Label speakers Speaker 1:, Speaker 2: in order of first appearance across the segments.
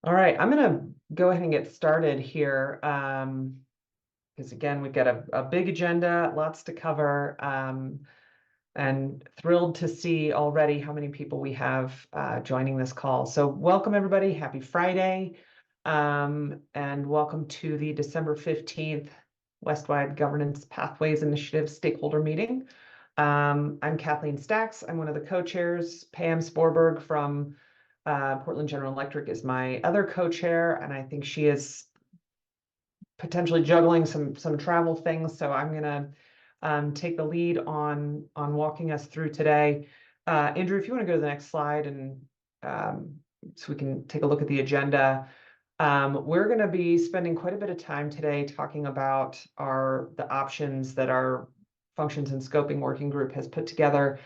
Speaker 1: All right, I'm going to go ahead and get started here because again, we've got a big agenda, lots to cover, and thrilled to see already how many people we have joining this call. So welcome everybody, happy Friday, and welcome to the December 15th Westwide Governance Pathways Initiative Stakeholder Meeting. I'm Kathleen Stacks, I'm one of the co-chairs. Pam Sporberg from Portland General Electric is my other co-chair, and I think she is potentially juggling some travel things. So I'm gonna take the lead on walking us through today. Andrew, if you want to go to the next slide, and so we can take a look at the agenda. We're going to be spending quite a bit of time today talking about the options that our Functions and Scoping Working Group has put together.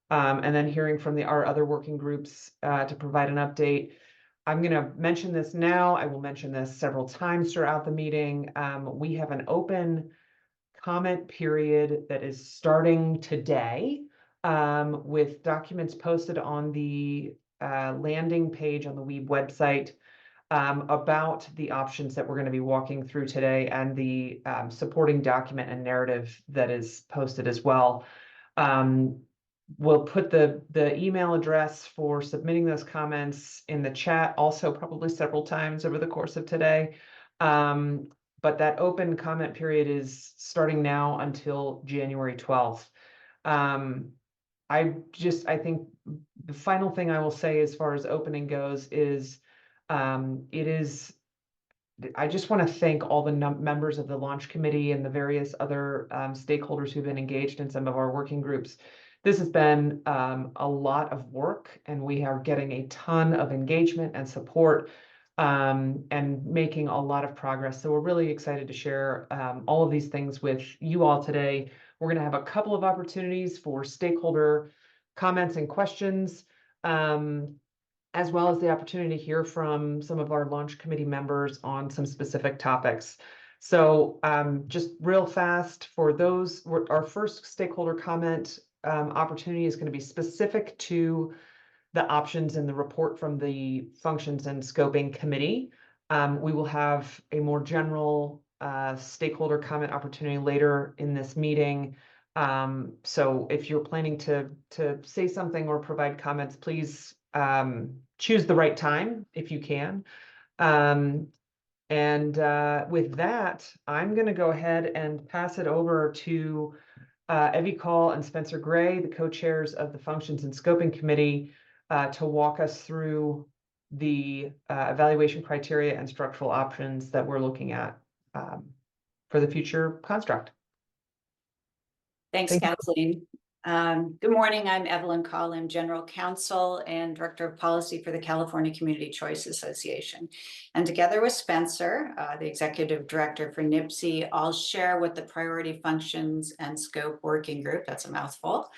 Speaker 1: And then hearing from our other working groups to provide an update. I'm going to mention this now. I will mention this several times throughout the meeting. We have an open comment period that is starting today with documents posted on the landing page on the Weeb website about the options that we're going to be walking through today, and the supporting document and narrative that is posted as well. We'll put the email address for submitting those comments in the chat, also probably several times over the course of today. But that open comment period is starting now until January 12th. I think the final thing I will say as far as opening goes is I just want to thank all the members of the launch committee and the various other stakeholders who've been engaged in some of our working groups. This has been a lot of work, and we are getting a ton of engagement and support and making a lot of progress. So we're really excited to share all of these things with you all today. We're going to have a couple of opportunities for stakeholder comments and questions, as well as the opportunity to hear from some of our launch committee members on some specific topics. So just real fast for those, our first stakeholder comment opportunity is going to be specific to the options in the report from the Functions and Scoping Committee. We will have a more general stakeholder comment opportunity later in this meeting. So if you're planning to say something or provide comments, please choose the right time if you can. With that, I'm going to go ahead and pass it over to Evie Call and Spencer Gray, the co-chairs of the Functions and Scoping Committee, to walk us through the evaluation criteria and structural options that we're looking at for the future construct.
Speaker 2: Thanks, Kathleen. Good morning. I'm Evelyn Call. I'm General Counsel and Director of Policy for the California Community Choice Association. And together with Spencer, the Executive Director for NIPSI, I'll share what the Priority Functions and Scope Working Group, that's a mouthful,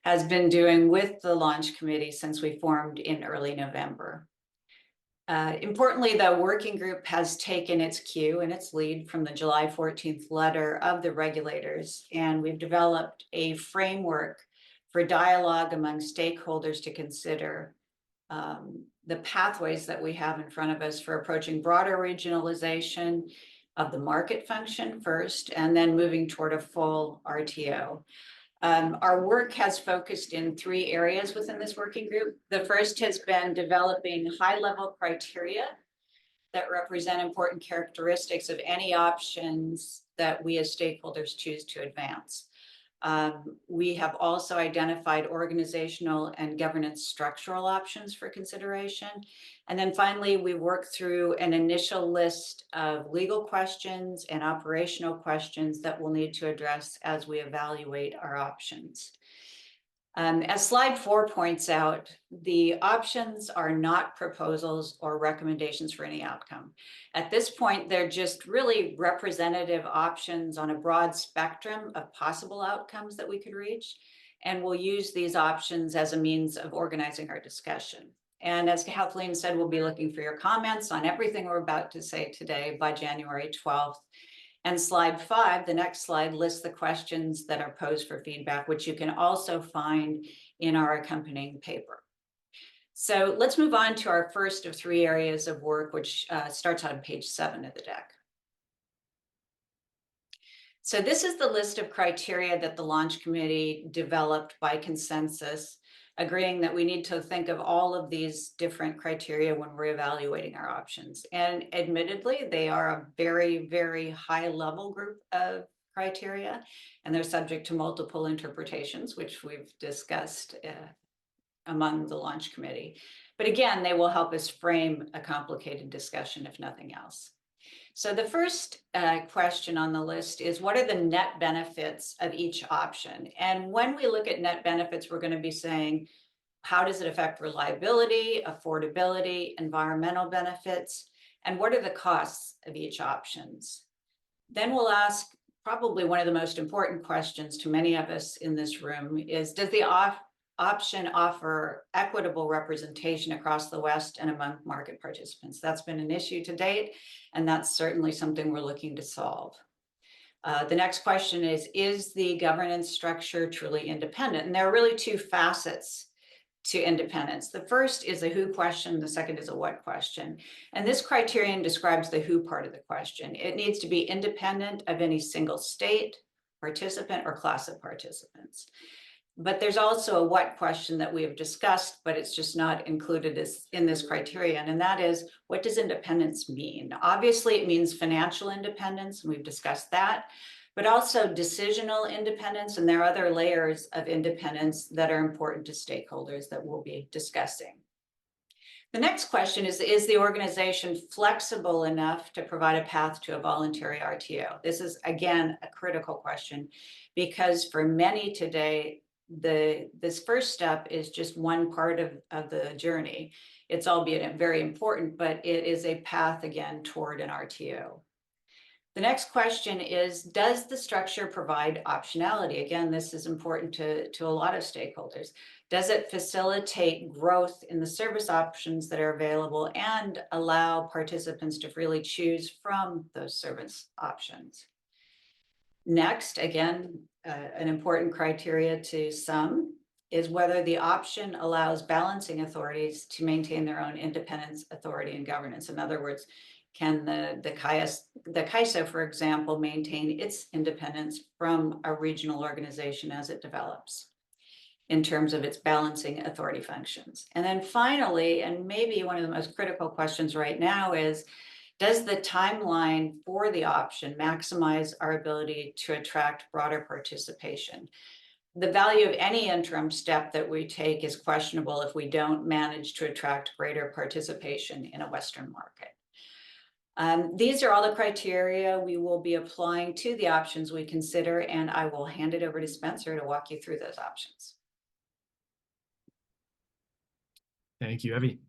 Speaker 2: has been doing with the Launch Committee since we formed in early November. Importantly, the working group has taken its cue and its lead from the July 14th letter of the regulators, and we've developed a framework for dialogue among stakeholders to consider the pathways that we have in front of us for approaching broader regionalization of the market function first, and then moving toward a full RTO. Our work has focused in 3 areas within this working group. The first has been developing high-level criteria that represent important characteristics of any options that we as stakeholders choose to advance. We have also identified organizational and governance structural options for consideration. And then finally, we work through an initial list of legal questions and operational questions that we'll need to address as we evaluate our options. As slide 4 points out, the options are not proposals or recommendations for any outcome. At this point, they're just really representative options on a broad spectrum of possible outcomes that we could reach, and we'll use these options as a means of organizing our discussion. And as Kathleen said, we'll be looking for your comments on everything we're about to say today by January 12th. And slide 5, the next slide, lists the questions that are posed for feedback, which you can also find in our accompanying paper. So let's move on to our first of 3 areas of work, which starts on page 7 of the deck. So this is the list of criteria that the launch committee developed by consensus, agreeing that we need to think of all of these different criteria when we're evaluating our options. And admittedly, they are a very, very high level group of criteria, and they're subject to multiple interpretations, which we've discussed among the launch committee. But again, they will help us frame a complicated discussion, if nothing else. So the first question on the list is, what are the net benefits of each option? And when we look at net benefits, we're going to be saying, how does it affect reliability, affordability, environmental benefits, and what are the costs of each options? Then we'll ask probably one of the most important questions to many of us in this room is, does the option offer equitable representation across the West and among market participants? That's been an issue to date, and that's certainly something we're looking to solve. The next question is the governance structure truly independent? And there are really 2 facets to independence. The first is a who question, the second is a what question. And this criterion describes the who part of the question. It needs to be independent of any single state, participant, or class of participants. But there's also a what question that we have discussed, but it's just not included in this criterion. And that is, what does independence mean? Obviously, it means financial independence, and we've discussed that, but also decisional independence. And there are other layers of independence that are important to stakeholders that we'll be discussing. The next question is the organization flexible enough to provide a path to a voluntary RTO? This is, again, a critical question, because for many today, this first step is just one part of the journey. It's albeit very important, but it is a path again toward an RTO. The next question is, does the structure provide optionality? Again, this is important to a lot of stakeholders. Does it facilitate growth in the service options that are available and allow participants to freely choose from those service options? Next, again, an important criteria to some is whether the option allows balancing authorities to maintain their own independence, authority, and governance. In other words, can the CAISO, for example, maintain its independence from a regional organization as it develops in terms of its balancing authority functions? And then finally, and maybe one of the most critical questions right now is, does the timeline for the option maximize our ability to attract broader participation? The value of any interim step that we take is questionable if we don't manage to attract greater participation in a Western market. These are all the criteria we will be applying to the options we consider, and I will hand it over to Spencer to walk you through those options.
Speaker 3: Thank you, Evie.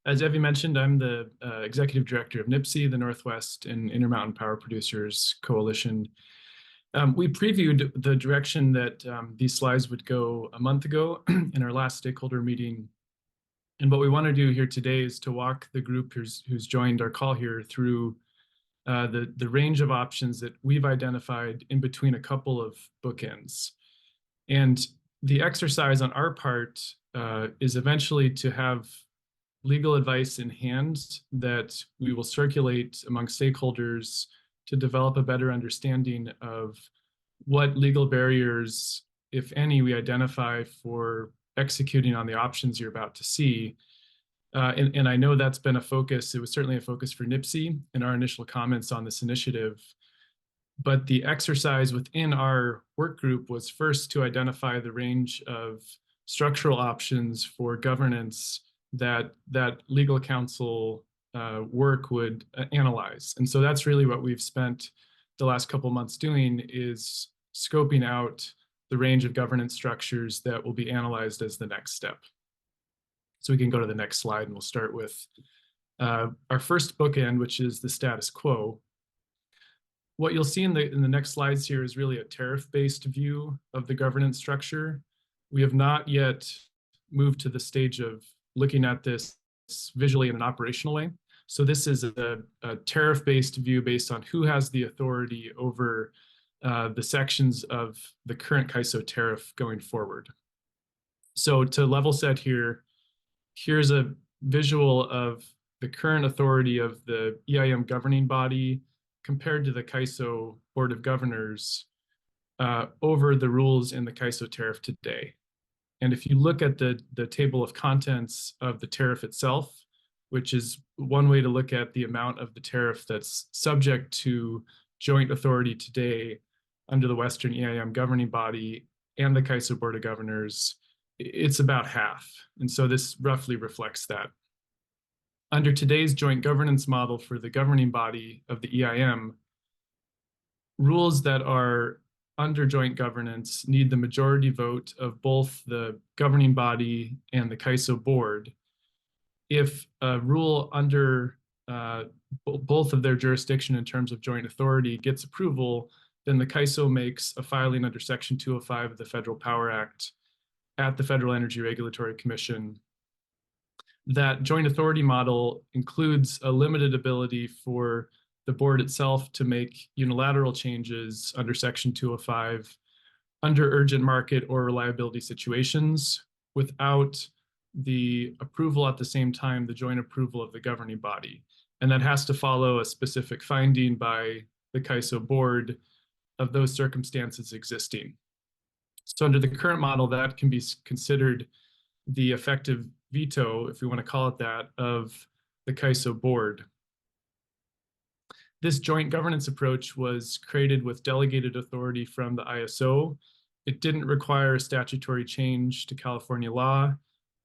Speaker 3: As Evie mentioned, I'm the Executive Director of NIPSI, the Northwest and Intermountain Power Producers Coalition. We previewed the direction that these slides would go a month ago in our last stakeholder meeting. And what we want to do here today is to walk the group who's joined our call here through the range of options that we've identified in between a couple of bookends. And the exercise on our part is eventually to have legal advice in hand that we will circulate among stakeholders to develop a better understanding of what legal barriers, if any, we identify for executing on the options you're about to see. And I know that's been a focus. It was certainly a focus for NIPSI in our initial comments on this initiative. But the exercise within our work group was first to identify the range of structural options for governance that legal counsel work would analyze. And so that's really what we've spent the last couple months doing, is scoping out the range of governance structures that will be analyzed as the next step. So we can go to the next slide, and we'll start with our first bookend, which is the status quo. What you'll see in the next slides here is really a tariff-based view of the governance structure. We have not yet moved to the stage of looking at this visually in an operational way. So this is a tariff-based view based on who has the authority over the sections of the current CAISO tariff going forward. So to level set here, here's a visual of the current authority of the EIM governing body compared to the CAISO Board of Governors over the rules in the CAISO tariff today. And if you look at the table of contents of the tariff itself, which is one way to look at the amount of the tariff that's subject to joint authority today under the Western EIM governing body and the CAISO Board of Governors, it's about half. And so this roughly reflects that. Under today's joint governance model for the governing body of the EIM, rules that are under joint governance need the majority vote of both the governing body and the CAISO board. If a rule under both of their jurisdiction in terms of joint authority gets approval, then the CAISO makes a filing under Section 205 of the Federal Power Act at the Federal Energy Regulatory Commission. That joint authority model includes a limited ability for the board itself to make unilateral changes under Section 205 under urgent market or reliability situations without the approval at the same time, the joint approval of the governing body. And that has to follow a specific finding by the CAISO board of those circumstances existing. So under the current model, that can be considered the effective veto, if we want to call it that, of the CAISO board. This joint governance approach was created with delegated authority from the ISO. It didn't require a statutory change to California law.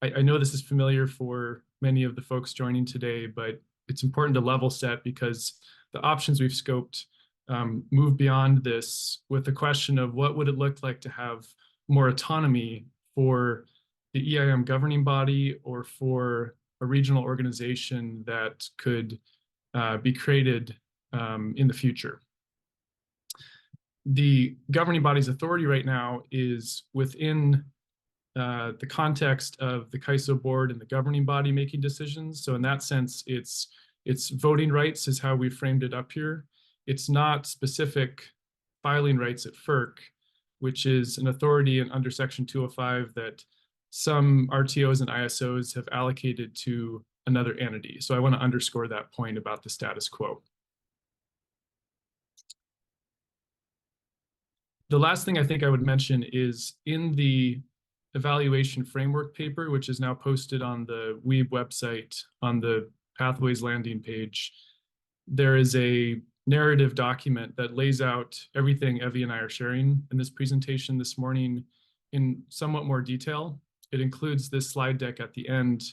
Speaker 3: I know this is familiar for many of the folks joining today, but it's important to level set because the options we've scoped move beyond this with the question of what would it look like to have more autonomy for the EIM governing body or for a regional organization that could be created in the future. The governing body's authority right now is within the context of the CAISO board and the governing body making decisions. So in that sense, it's voting rights is how we framed it up here. It's not specific filing rights at FERC, which is an authority under Section 205 that some RTOs and ISOs have allocated to another entity. So I want to underscore that point about the status quo. The last thing I think I would mention is in the evaluation framework paper, which is now posted on the WEEB website on the Pathways landing page, there is a narrative document that lays out everything Evie and I are sharing in this presentation this morning in somewhat more detail. It includes this slide deck at the end,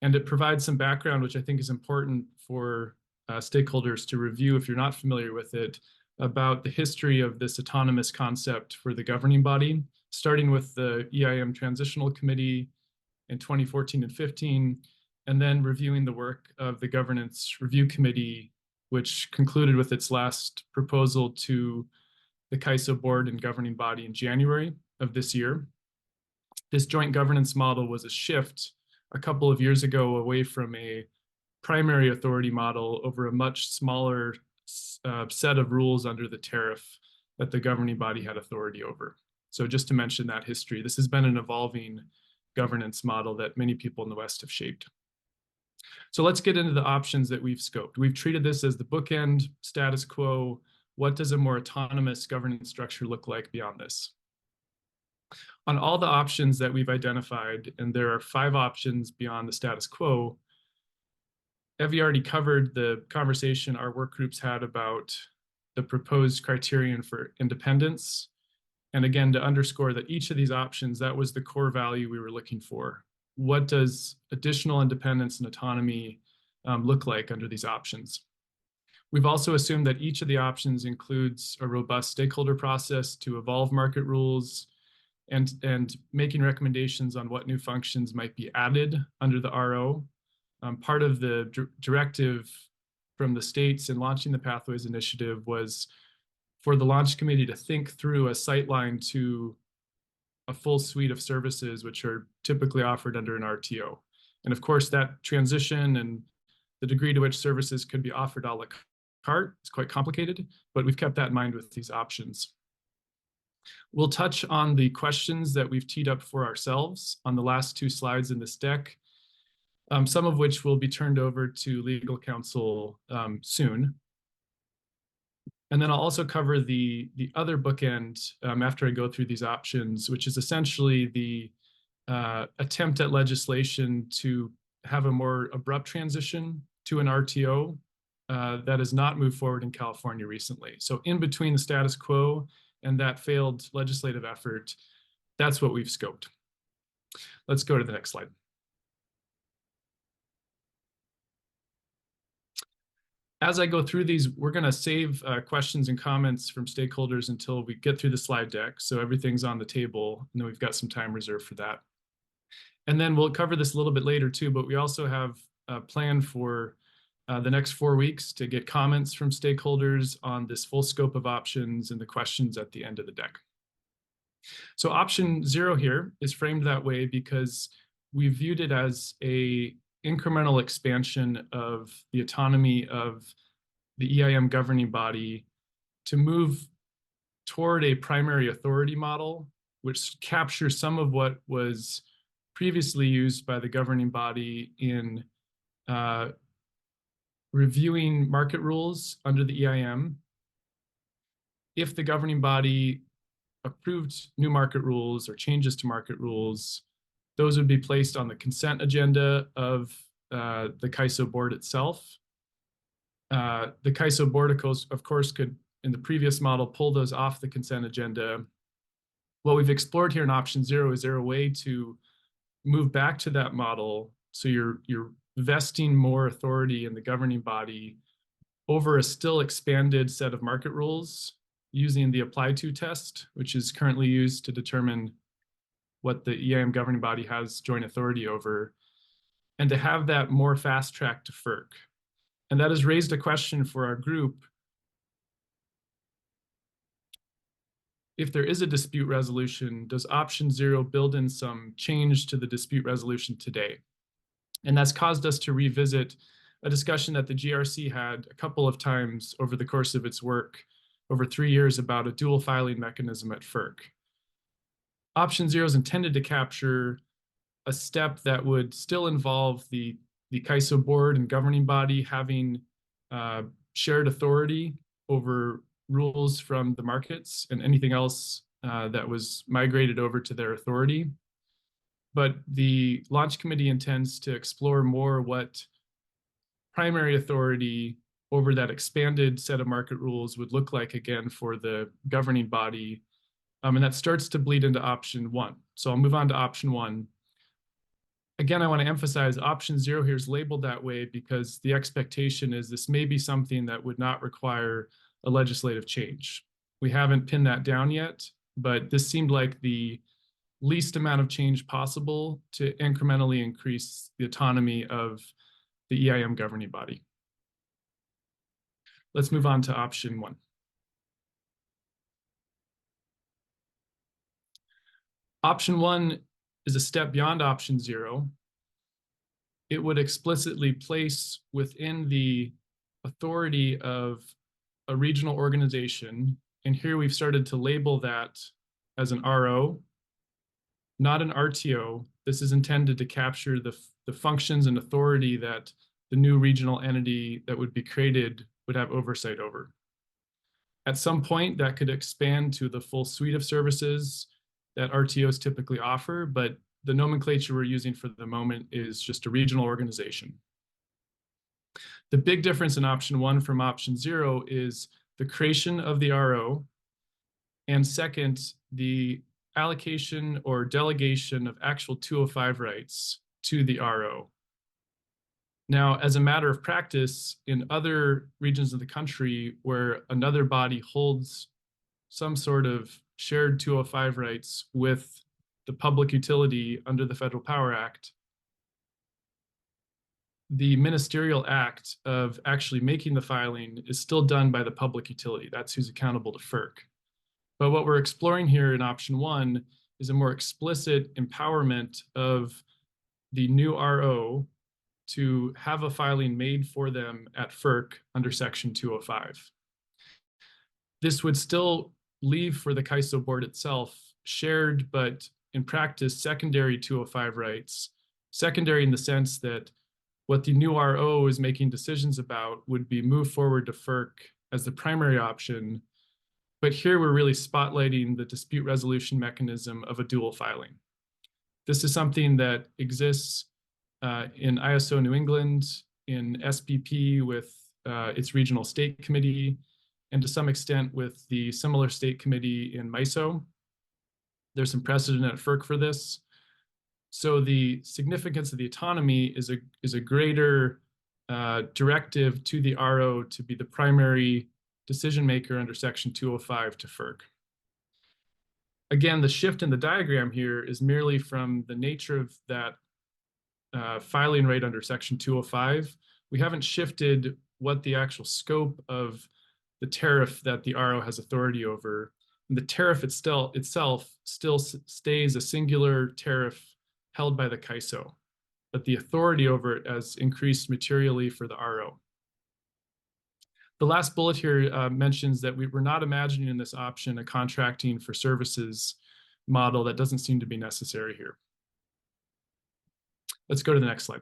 Speaker 3: and it provides some background, which I think is important for stakeholders to review if you're not familiar with it, about the history of this autonomous concept for the governing body, starting with the EIM Transitional Committee in 2014 and 15, and then reviewing the work of the Governance Review Committee, which concluded with its last proposal to the CAISO board and governing body in January of this year. This joint governance model was a shift a couple of years ago away from a primary authority model over a much smaller set of rules under the tariff that the governing body had authority over. So just to mention that history, this has been an evolving governance model that many people in the West have shaped. So let's get into the options that we've scoped. We've treated this as the bookend status quo. What does a more autonomous governance structure look like beyond this? On all the options that we've identified, and there are 5 options beyond the status quo, Evie already covered the conversation our work groups had about the proposed criterion for independence. And again, to underscore that each of these options, that was the core value we were looking for. What does additional independence and autonomy look like under these options? We've also assumed that each of the options includes a robust stakeholder process to evolve market rules and making recommendations on what new functions might be added under the RO. Part of the directive from the states in launching the Pathways Initiative was for the launch committee to think through a sightline to a full suite of services which are typically offered under an RTO. And of course, that transition and the degree to which services could be offered a la carte is quite complicated, but we've kept that in mind with these options. We'll touch on the questions that we've teed up for ourselves on the last two slides in this deck, some of which will be turned over to legal counsel soon. And then I'll also cover the other bookend after I go through these options, which is essentially the attempt at legislation to have a more abrupt transition to an RTO that has not moved forward in California recently. So in between the status quo and that failed legislative effort, that's what we've scoped. Let's go to the next slide. As I go through these, we're going to save questions and comments from stakeholders until we get through the slide deck. So everything's on the table, and then we've got some time reserved for that. And then we'll cover this a little bit later too, but we also have a plan for the next 4 weeks to get comments from stakeholders on this full scope of options and the questions at the end of the deck. So option 0 here is framed that way because we viewed it as a incremental expansion of the autonomy of the EIM governing body to move toward a primary authority model, which captures some of what was previously used by the governing body in reviewing market rules under the EIM. If the governing body approved new market rules or changes to market rules, those would be placed on the consent agenda of the CAISO board itself. The CAISO board, of course, could, in the previous model, pull those off the consent agenda. What we've explored here in option 0 is there a way to move back to that model so you're vesting more authority in the governing body over a still expanded set of market rules using the apply to test, which is currently used to determine what the EIM governing body has joint authority over, and to have that more fast track to FERC. And that has raised a question for our group. If there is a dispute resolution, does option 0 build in some change to the dispute resolution today? And that's caused us to revisit a discussion that the GRC had a couple of times over the course of its work over 3 years about a dual filing mechanism at FERC. Option 0 is intended to capture a step that would still involve the CAISO board and governing body having shared authority over rules from the markets and anything else that was migrated over to their authority. But the launch committee intends to explore more what primary authority over that expanded set of market rules would look like again for the governing body. And that starts to bleed into option 1. So I'll move on to option 1. Again, I want to emphasize option 0 here is labeled that way because the expectation is this may be something that would not require a legislative change. We haven't pinned that down yet, but this seemed like the least amount of change possible to incrementally increase the autonomy of the EIM governing body. Let's move on to option 1. Option 1 is a step beyond option 0. It would explicitly place within the authority of a regional organization, and here we've started to label that as an RO, not an RTO. This is intended to capture the functions and authority that the new regional entity that would be created would have oversight over. At some point, that could expand to the full suite of services that RTOs typically offer, but the nomenclature we're using for the moment is just a regional organization. The big difference in option 1 from option 0 is the creation of the RO, and second, the allocation or delegation of actual 205 rights to the RO. Now, as a matter of practice, in other regions of the country where another body holds some sort of shared 205 rights with the public utility under the Federal Power Act, the ministerial act of actually making the filing is still done by the public utility. That's who's accountable to FERC. But what we're exploring here in option 1 is a more explicit empowerment of the new RO to have a filing made for them at FERC under Section 205. This would still leave for the CAISO board itself shared, but in practice, secondary 205 rights. Secondary in the sense that what the new RO is making decisions about would be moved forward to FERC as the primary option. But here we're really spotlighting the dispute resolution mechanism of a dual filing. This is something that exists in ISO New England, in SPP with its regional state committee, and to some extent with the similar state committee in MISO. There's some precedent at FERC for this. So the significance of the autonomy is a greater directive to the RO to be the primary decision maker under Section 205 to FERC. Again, the shift in the diagram here is merely from the nature of that filing rate under Section 205. We haven't shifted what the actual scope of the tariff that the RO has authority over. And the tariff itself still stays a singular tariff held by the CAISO, but the authority over it has increased materially for the RO. The last bullet here mentions that we're not imagining in this option a contracting for services model. That doesn't seem to be necessary here. Let's go to the next slide.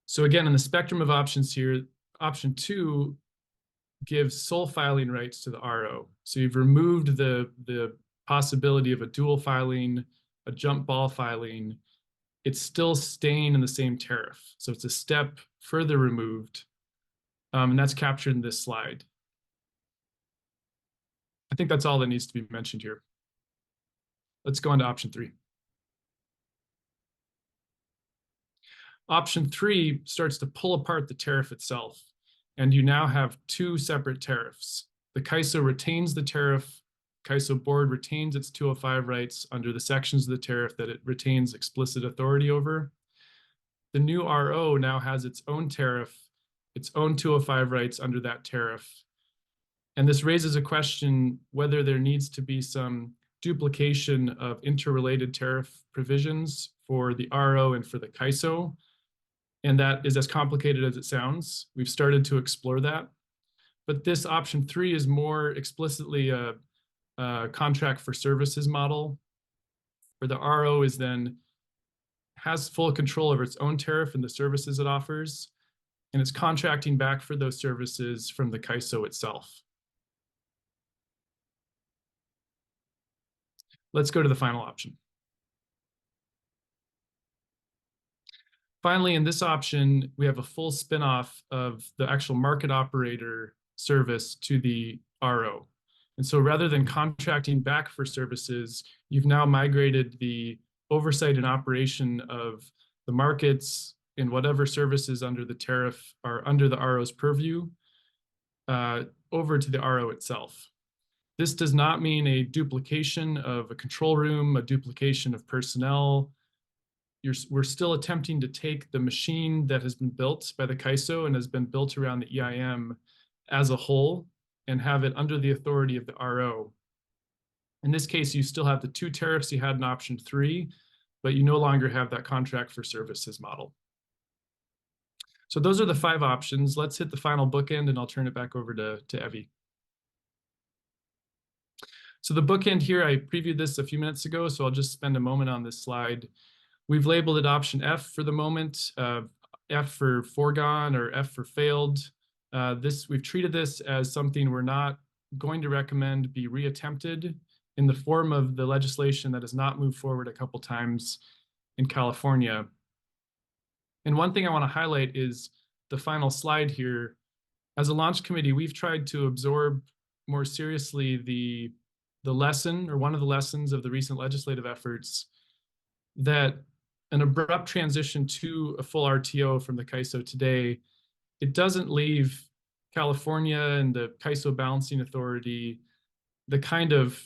Speaker 3: So again, in the spectrum of options here, option 2 gives sole filing rights to the RO. So you've removed the possibility of a dual filing, a jump ball filing. It's still staying in the same tariff. So it's a step further removed, and that's captured in this slide. I think that's all that needs to be mentioned here. Let's go on to option 3. Option 3 starts to pull apart the tariff itself, and you now have 2 separate tariffs. The CAISO retains the tariff. CAISO board retains its 205 rights under the sections of the tariff that it retains explicit authority over. The new RO now has its own tariff, its own 205 rights under that tariff. And this raises a question whether there needs to be some duplication of interrelated tariff provisions for the RO and for the CAISO. And that is as complicated as it sounds. We've started to explore that. But this option 3 is more explicitly a contract for services model, where the RO is then has full control over its own tariff and the services it offers, and it's contracting back for those services from the CAISO itself. Let's go to the final option. Finally, in this option, we have a full spinoff of the actual market operator service to the RO. And so rather than contracting back for services, you've now migrated the oversight and operation of the markets in whatever services under the tariff are under the RO's purview over to the RO itself. This does not mean a duplication of a control room, a duplication of personnel. We're still attempting to take the machine that has been built by the CAISO and has been built around the EIM as a whole and have it under the authority of the RO. In this case, you still have the 2 tariffs you had in option 3, but you no longer have that contract for services model. So those are the 5 options. Let's hit the final bookend and I'll turn it back over to Evie. So the bookend here, I previewed this a few minutes ago, so I'll just spend a moment on this slide. We've labeled it option F for the moment, F for foregone or F for failed. We've treated this as something we're not going to recommend be reattempted in the form of the legislation that has not moved forward a couple times in California. And one thing I want to highlight is the final slide here. As a launch committee, we've tried to absorb more seriously the lesson, or one of the lessons of the recent legislative efforts, that an abrupt transition to a full RTO from the CAISO today, it doesn't leave California and the CAISO balancing authority the kind of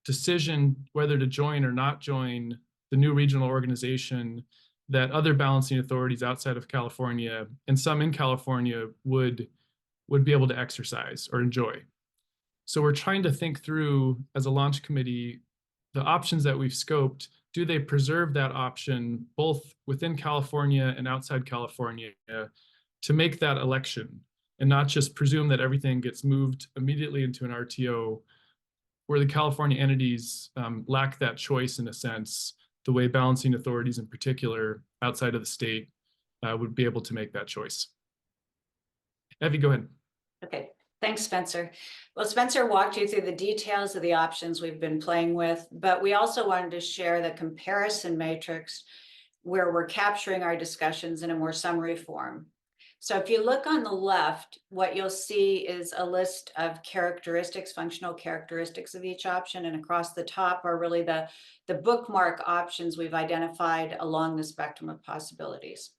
Speaker 3: decision whether to join or not join the new regional organization that other balancing authorities outside of California and some in California would be able to exercise or enjoy. So we're trying to think through, as a launch committee, the options that we've scoped. Do they preserve that option both within California and outside California? to make that election and not just presume that everything gets moved immediately into an RTO, where the California entities lack that choice in a sense, the way balancing authorities in particular outside of the state would be able to make that choice. Evie, go ahead.
Speaker 2: Okay, thanks, Spencer. Well, Spencer walked you through the details of the options we've been playing with, but we also wanted to share the comparison matrix where we're capturing our discussions in a more summary form. So if you look on the left, what you'll see is a list of characteristics, functional characteristics of each option, and across the top are really the bookmark options we've identified along the spectrum of possibilities.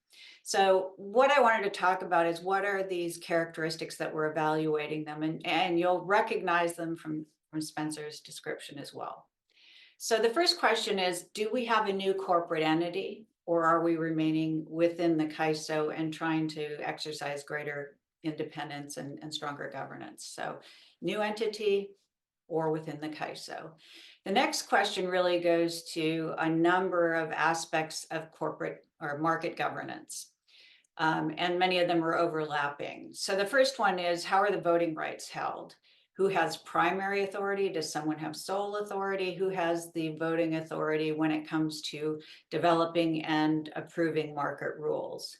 Speaker 2: So what I wanted to talk about is what are these characteristics that we're evaluating them, and you'll recognize them from Spencer's description as well. So the first question is, do we have a new corporate entity, or are we remaining within the CAISO and trying to exercise greater independence and stronger governance? So new entity or within the CAISO. The next question really goes to a number of aspects of corporate or market governance. And many of them are overlapping. So the first one is, how are the voting rights held? Who has primary authority? Does someone have sole authority? Who has the voting authority when it comes to developing and approving market rules?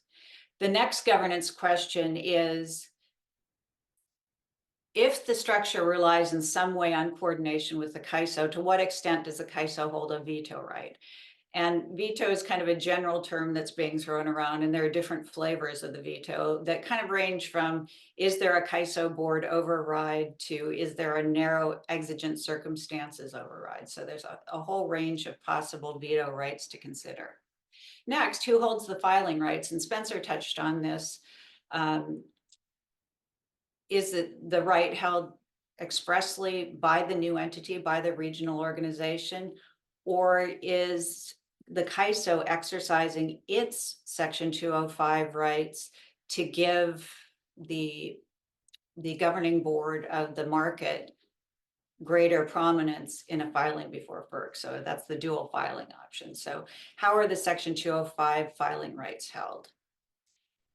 Speaker 2: The next governance question is, if the structure relies in some way on coordination with the CAISO, to what extent does the CAISO hold a veto right? And veto is kind of a general term that's being thrown around, and there are different flavors of the veto that kind of range from, is there a CAISO board override, to is there a narrow exigent circumstances override? So there's a whole range of possible veto rights to consider. Next, who holds the filing rights? And Spencer touched on this. Is it the right held expressly by the new entity, by the regional organization, or is the CAISO exercising its Section 205 rights to give the governing board of the market greater prominence in a filing before FERC? So that's the dual filing option. So how are the Section 205 filing rights held?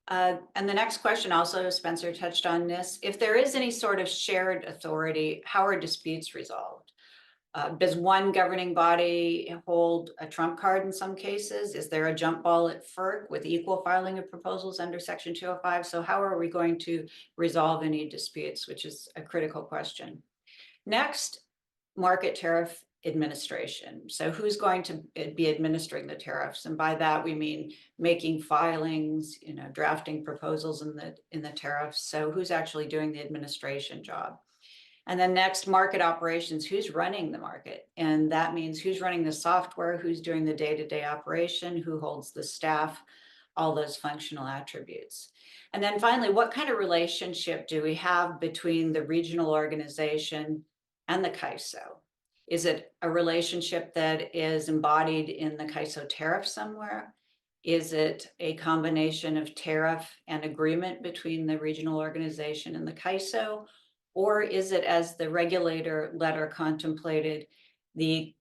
Speaker 2: And the next question also, Spencer touched on this. If there is any sort of shared authority, how are disputes resolved? Does one governing body hold a trump card in some cases? Is there a jump ball at FERC with equal filing of proposals under Section 205? So how are we going to resolve any disputes, which is a critical question. Next, market tariff administration. So who's going to be administering the tariffs? And by that, we mean making filings, drafting proposals in the tariffs. So who's actually doing the administration job? And then next, market operations, who's running the market? And that means who's running the software, who's doing the day-to-day operation, who holds the staff, all those functional attributes. And then finally, what kind of relationship do we have between the regional organization and the CAISO? Is it a relationship that is embodied in the CAISO tariff somewhere? Is it a combination of tariff and agreement between the regional organization and the CAISO? Or is it, as the regulator letter contemplated, the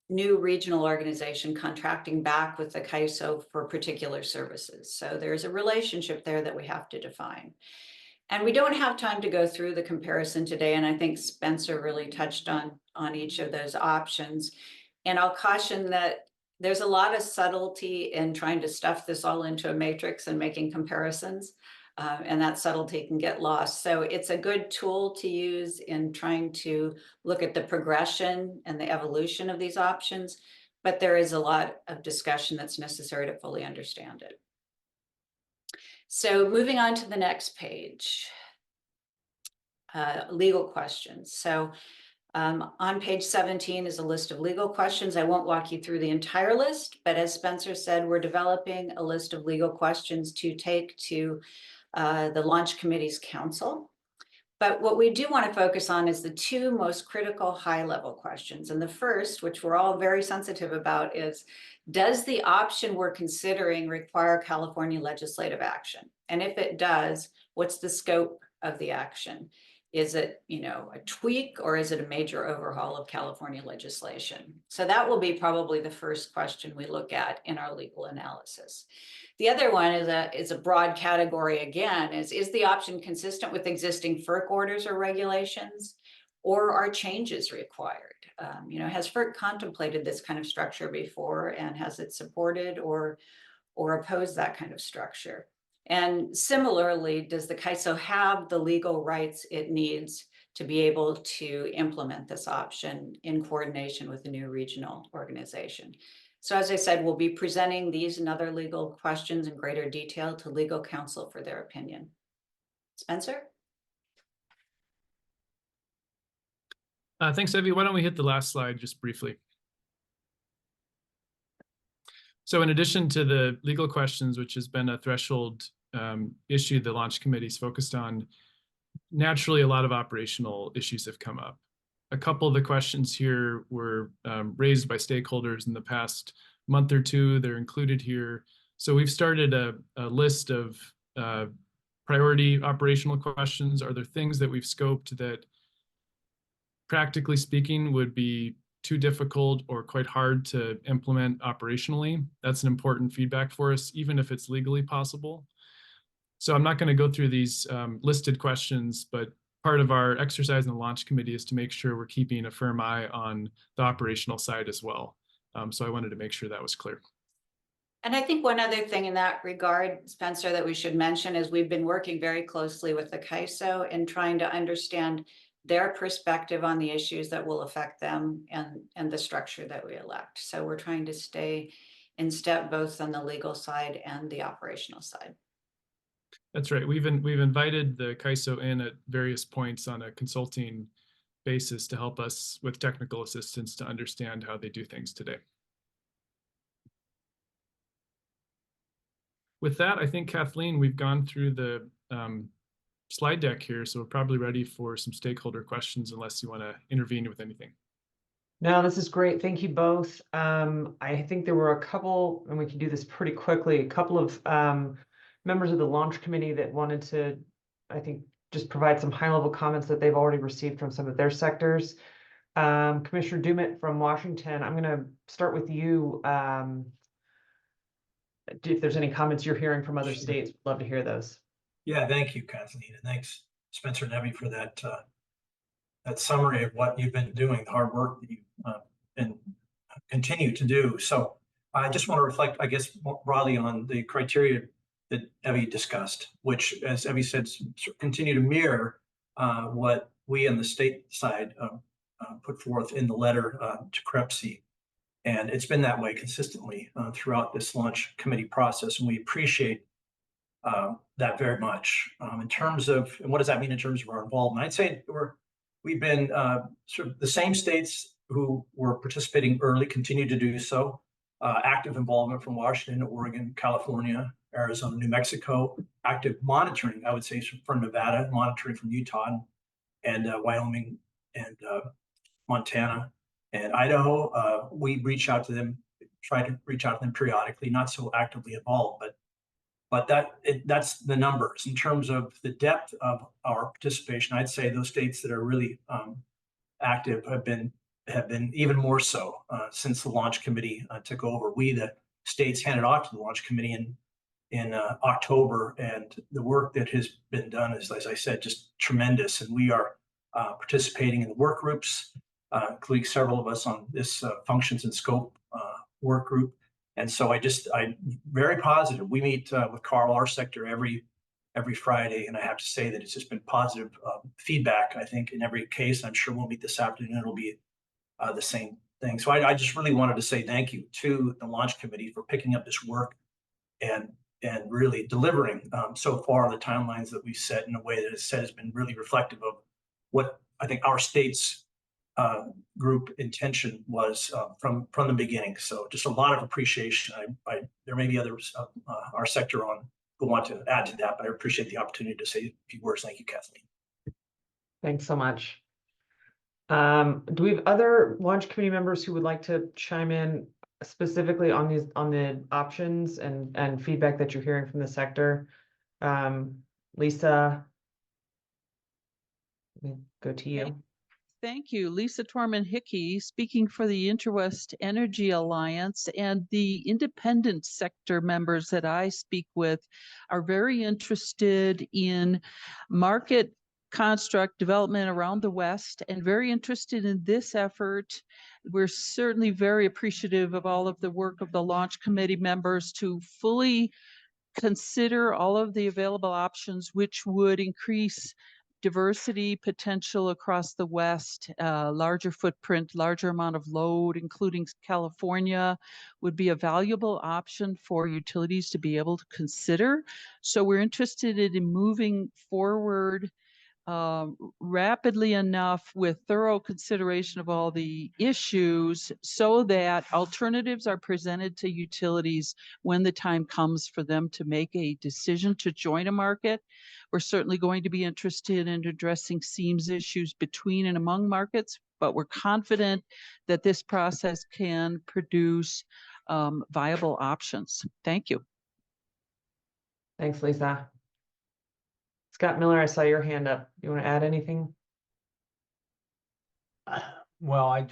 Speaker 2: new regional organization contracting back with the CAISO for particular services? So there's a relationship there that we have to define. And we don't have time to go through the comparison today, and I think Spencer really touched on each of those options. And I'll caution that there's a lot of subtlety in trying to stuff this all into a matrix and making comparisons. And that subtlety can get lost. So it's a good tool to use in trying to look at the progression and the evolution of these options, but there is a lot of discussion that's necessary to fully understand it. So moving on to the next page, legal questions. So on page 17 is a list of legal questions. I won't walk you through the entire list, but as Spencer said, we're developing a list of legal questions to take to the launch committee's council. But what we do want to focus on is the two most critical high-level questions. And the first, which we're all very sensitive about, is, does the option we're considering require California legislative action? And if it does, what's the scope of the action? Is it, a tweak, or is it a major overhaul of California legislation? So that will be probably the first question we look at in our legal analysis. The other one is a broad category again, is the option consistent with existing FERC orders or regulations, or are changes required? Has FERC contemplated this kind of structure before, and has it supported or opposed that kind of structure? And similarly, does the CAISO have the legal rights it needs to be able to implement this option in coordination with the new regional organization? So as I said, we'll be presenting these and other legal questions in greater detail to legal counsel for their opinion. Spencer?
Speaker 3: Thanks, Evie. Why don't we hit the last slide just briefly? So in addition to the legal questions, which has been a threshold issue the launch committee's focused on, naturally, a lot of operational issues have come up. A couple of the questions here were raised by stakeholders in the past month or two. They're included here. So we've started a list of priority operational questions. Are there things that we've scoped that, practically speaking, would be too difficult or quite hard to implement operationally? That's an important feedback for us, even if it's legally possible. So I'm not going to go through these listed questions, but part of our exercise in the launch committee is to make sure we're keeping a firm eye on the operational side as well. So I wanted to make sure that was clear.
Speaker 2: And I think one other thing in that regard, Spencer, that we should mention is we've been working very closely with the CAISO in trying to understand their perspective on the issues that will affect them and the structure that we elect. So we're trying to stay in step both on the legal side and the operational side.
Speaker 3: That's right. We've invited the CAISO in at various points on a consulting basis to help us with technical assistance to understand how they do things today. With that, I think, Kathleen, we've gone through the slide deck here, so we're probably ready for some stakeholder questions, unless you want to intervene with anything.
Speaker 1: No, this is great. Thank you both. I think there were a couple, and we can do this pretty quickly, a couple of members of the launch committee that wanted to, I think, just provide some high-level comments that they've already received from some of their sectors. Commissioner Dumit from Washington, I'm going to start with you. If there's any comments you're hearing from other states, we'd love to hear those.
Speaker 4: Yeah, thank you, Kathleen, and thanks, Spencer and Evie, for that that summary of what you've been doing, the hard work that you've been continue to do. So I just want to reflect, I guess, more broadly on the criteria that Evie discussed, which, as Evie said, continue to mirror what we on the state side put forth in the letter to CREPC. And it's been that way consistently throughout this launch committee process, and we appreciate that very much. In terms of, and what does that mean in terms of our involvement? I'd say we've been sort of the same states who were participating early continue to do so. Active involvement from Washington, Oregon, California, Arizona, New Mexico. Active monitoring, I would say, from Nevada, monitoring from Utah and Wyoming and Montana and Idaho. We reach out to them, try to reach out to them periodically, not so actively involved, but that's the numbers. In terms of the depth of our participation, I'd say those states that are really active have been even more so since the launch committee took over. We, the states, handed off to the launch committee in October, and the work that has been done is, as I said, just tremendous. And we are participating in the work groups, including several of us on this functions and scope work group. And so I'm very positive. We meet with Carl, our sector, every Friday, and I have to say that it's just been positive feedback, I think, in every case. I'm sure we'll meet this afternoon. It'll be the same thing. So I just really wanted to say thank you to the launch committee for picking up this work and really delivering so far the timelines that we've set in a way that is said has been really reflective of what I think our state's group intention was from the beginning. So just a lot of appreciation. There may be others our sector who want to add to that, but I appreciate the opportunity to say a few words. Thank you, Kathleen.
Speaker 1: Thanks so much. Do we have other launch committee members who would like to chime in specifically on the options and feedback that you're hearing from the sector? Lisa, Go to you.
Speaker 5: Thank you. Lisa Torman Hickey, speaking for the Interwest Energy Alliance, and the independent sector members that I speak with are very interested in market construct development around the West and very interested in this effort. We're certainly very appreciative of all of the work of the launch committee members to fully consider all of the available options, which would increase diversity potential across the West, larger footprint, larger amount of load, including California, would be a valuable option for utilities to be able to consider. So we're interested in moving forward rapidly enough with thorough consideration of all the issues so that alternatives are presented to utilities when the time comes for them to make a decision to join a market. We're certainly going to be interested in addressing seams issues between and among markets, but we're confident that this process can produce viable options. Thank you.
Speaker 1: Thanks, Lisa. Scott Miller, I saw your hand up. You want to add anything?
Speaker 6: Well, I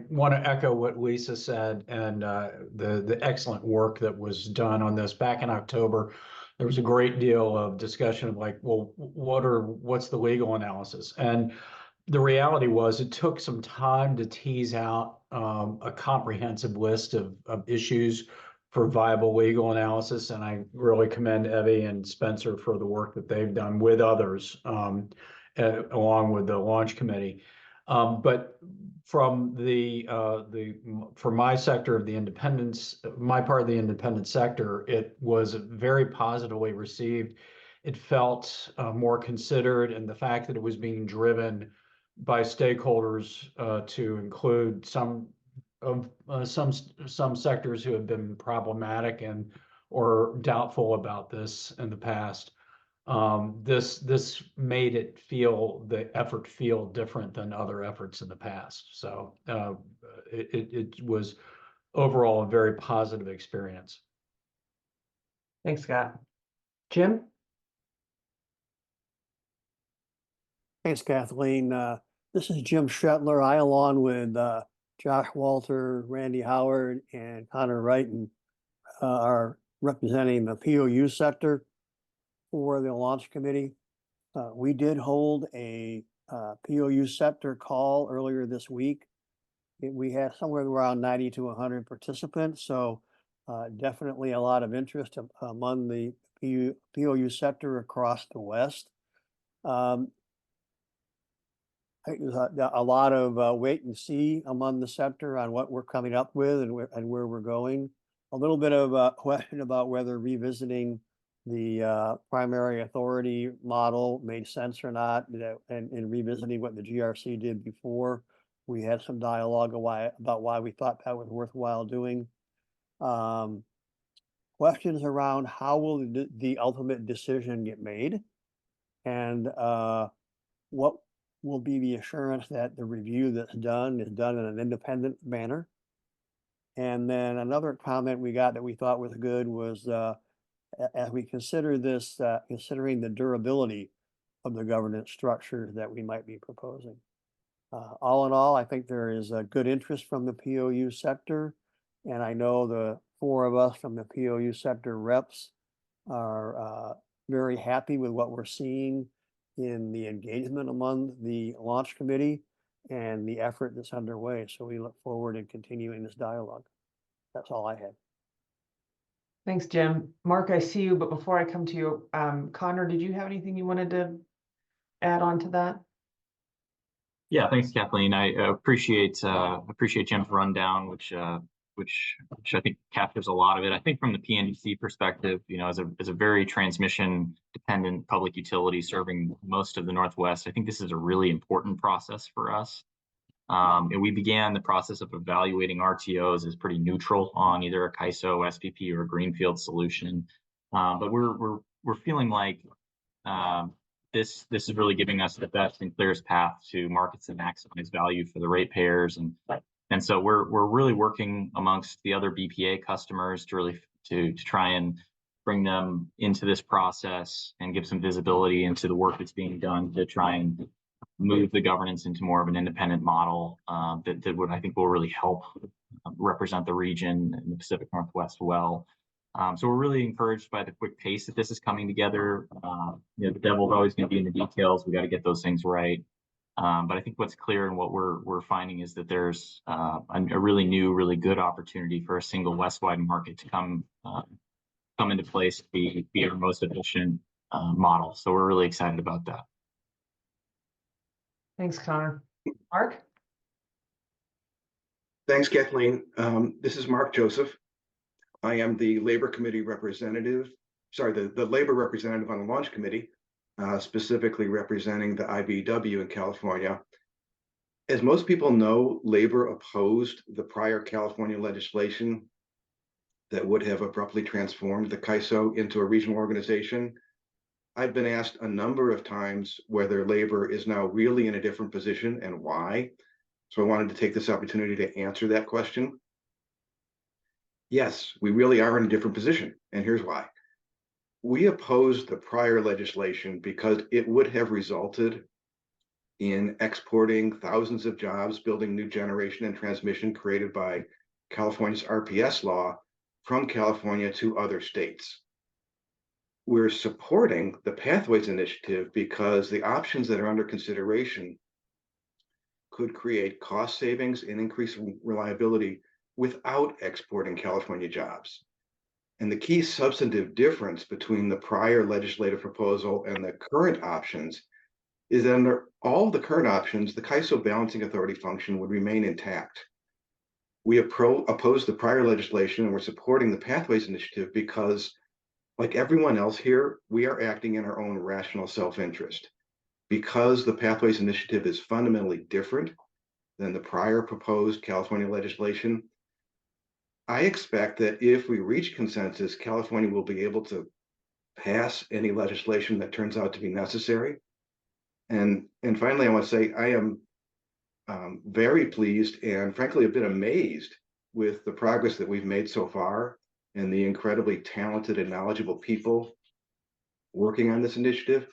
Speaker 6: want to echo what Lisa said and the excellent work that was done on this back in October. There was a great deal of discussion of like, well, what's the legal analysis? And the reality was it took some time to tease out a comprehensive list of issues for viable legal analysis. And I really commend Evie and Spencer for the work that they've done with others, along with the launch committee. But from for my sector of the independence, my part of the independent sector, it was very positively received. It felt more considered, and the fact that it was being driven by stakeholders to include some sectors who have been problematic and or doubtful about this in the past. This made the effort feel different than other efforts in the past. So it was overall a very positive experience.
Speaker 1: Thanks, Scott. Jim?
Speaker 7: Thanks, Kathleen. This is Jim Shetler. I, along with Josh Walter, Randy Howard, and Connor Wrighton, are representing the POU sector for the launch committee. We did hold a POU sector call earlier this week. We had somewhere around 90 to 100 participants, so definitely a lot of interest among the POU sector across the West. There's a lot of wait and see among the sector on what we're coming up with and where we're going. A little bit of a question about whether revisiting the primary authority model made sense or not, and revisiting what the GRC did before. We had some dialogue about why we thought that was worthwhile doing. Questions around how will the ultimate decision get made, and what will be the assurance that the review that's done is done in an independent manner. And then another comment we got that we thought was good was as we consider this, considering the durability of the governance structure that we might be proposing. All in all, I think there is a good interest from the POU sector, and I know the four of us from the POU sector reps are very happy with what we're seeing in the engagement among the launch committee and the effort that's underway. So we look forward to continuing this dialogue. That's all I had.
Speaker 1: Thanks, Jim. Mark, I see you, but before I come to you, Connor, did you have anything you wanted to add on to that?
Speaker 8: Yeah, thanks, Kathleen. I appreciate Jim's rundown, which I think captures a lot of it. I think from the PNDC perspective, as a very transmission dependent public utility serving most of the Northwest, I think this is a really important process for us. And we began the process of evaluating RTOs as pretty neutral on either a CAISO, SPP, or a greenfield solution. But we're feeling like this is really giving us the best and clearest path to markets that maximize value for the ratepayers. And so we're really working amongst the other BPA customers to try and bring them into this process and give some visibility into the work that's being done to try and move the governance into more of an independent model that would, I think, will really help represent the region in the Pacific Northwest well. So we're really encouraged by the quick pace that this is coming together. The devil's always going to be in the details. We got to get those things right. But I think what's clear and what we're finding is that there's a really new, really good opportunity for a single West-wide market to come into place to be our most efficient model. So we're really excited about that.
Speaker 1: Thanks, Connor. Mark?
Speaker 9: Thanks, Kathleen. This is Mark Joseph. I am the Labor Committee representative, the Labor representative on the Launch Committee, specifically representing the IBEW in California. As most people know, Labor opposed the prior California legislation that would have abruptly transformed the CAISO into a regional organization. I've been asked a number of times whether Labor is now really in a different position and why. So I wanted to take this opportunity to answer that question. Yes, we really are in a different position, and here's why. We opposed the prior legislation because it would have resulted in exporting thousands of jobs, building new generation and transmission created by California's RPS law from California to other states. We're supporting the Pathways Initiative because the options that are under consideration could create cost savings and increase reliability without exporting California jobs. And the key substantive difference between the prior legislative proposal and the current options is that under all the current options, the CAISO balancing authority function would remain intact. We oppose the prior legislation and we're supporting the Pathways Initiative because, like everyone else here, we are acting in our own rational self-interest. Because the Pathways Initiative is fundamentally different than the prior proposed California legislation, I expect that if we reach consensus, California will be able to pass any legislation that turns out to be necessary. And finally, I want to say I am very pleased and frankly a bit amazed with the progress that we've made so far and the incredibly talented and knowledgeable people working on this initiative.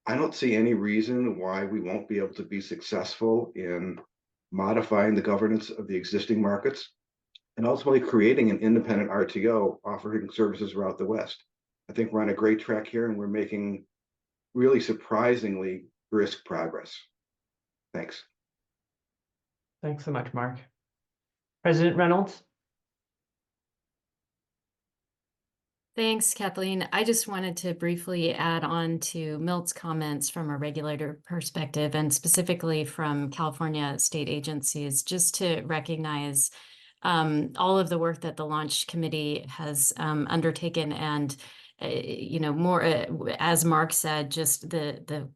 Speaker 9: I don't see any reason why we won't be able to be successful in modifying the governance of the existing markets and ultimately creating an independent RTO offering services throughout the West. I think we're on a great track here and we're making really surprisingly brisk progress. Thanks.
Speaker 1: Thanks so much, Mark. President Reynolds?
Speaker 10: Thanks, Kathleen. I just wanted to briefly add on to Milt's comments from a regulator perspective and specifically from California state agencies, just to recognize all of the work that the Launch Committee has undertaken and, more, as Mark said, just the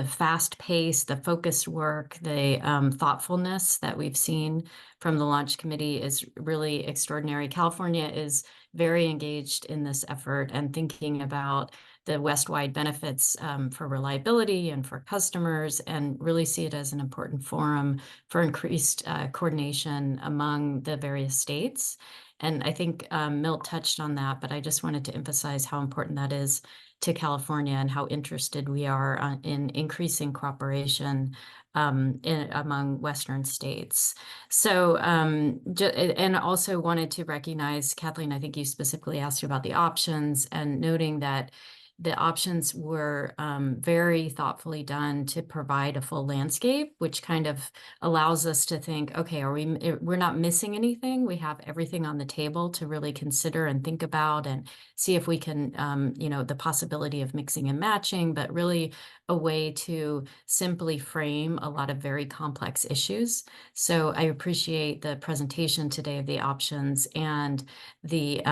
Speaker 10: fast pace, the focused work, the thoughtfulness that we've seen from the Launch Committee is really extraordinary. California is very engaged in this effort and thinking about the West-wide benefits for reliability and for customers, and really see it as an important forum for increased coordination among the various states. And I think Milt touched on that, but I just wanted to emphasize how important that is to California and how interested we are in increasing cooperation among Western states. So, and also wanted to recognize, Kathleen, I think you specifically asked about the options and noting that the options were very thoughtfully done to provide a full landscape, which kind of allows us to think, okay, we're not missing anything. We have everything on the table to really consider and think about and see if we can, the possibility of mixing and matching, but really a way to simply frame a lot of very complex issues. So I appreciate the presentation today of the options and the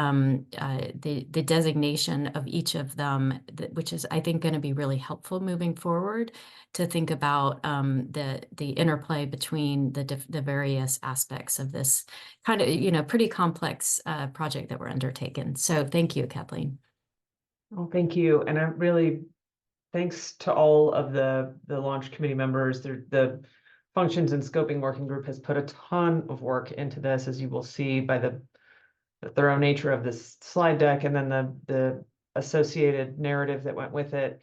Speaker 10: designation of each of them, which is, I think, going to be really helpful moving forward to think about the interplay between the various aspects of this kind of, pretty complex project that we're undertaking. So thank you, Kathleen.
Speaker 1: Well, thank you. And I'm really thanks to all of the Launch Committee members. The Functions and Scoping Working Group has put a ton of work into this, as you will see by the thorough nature of this slide deck and then the associated narrative that went with it.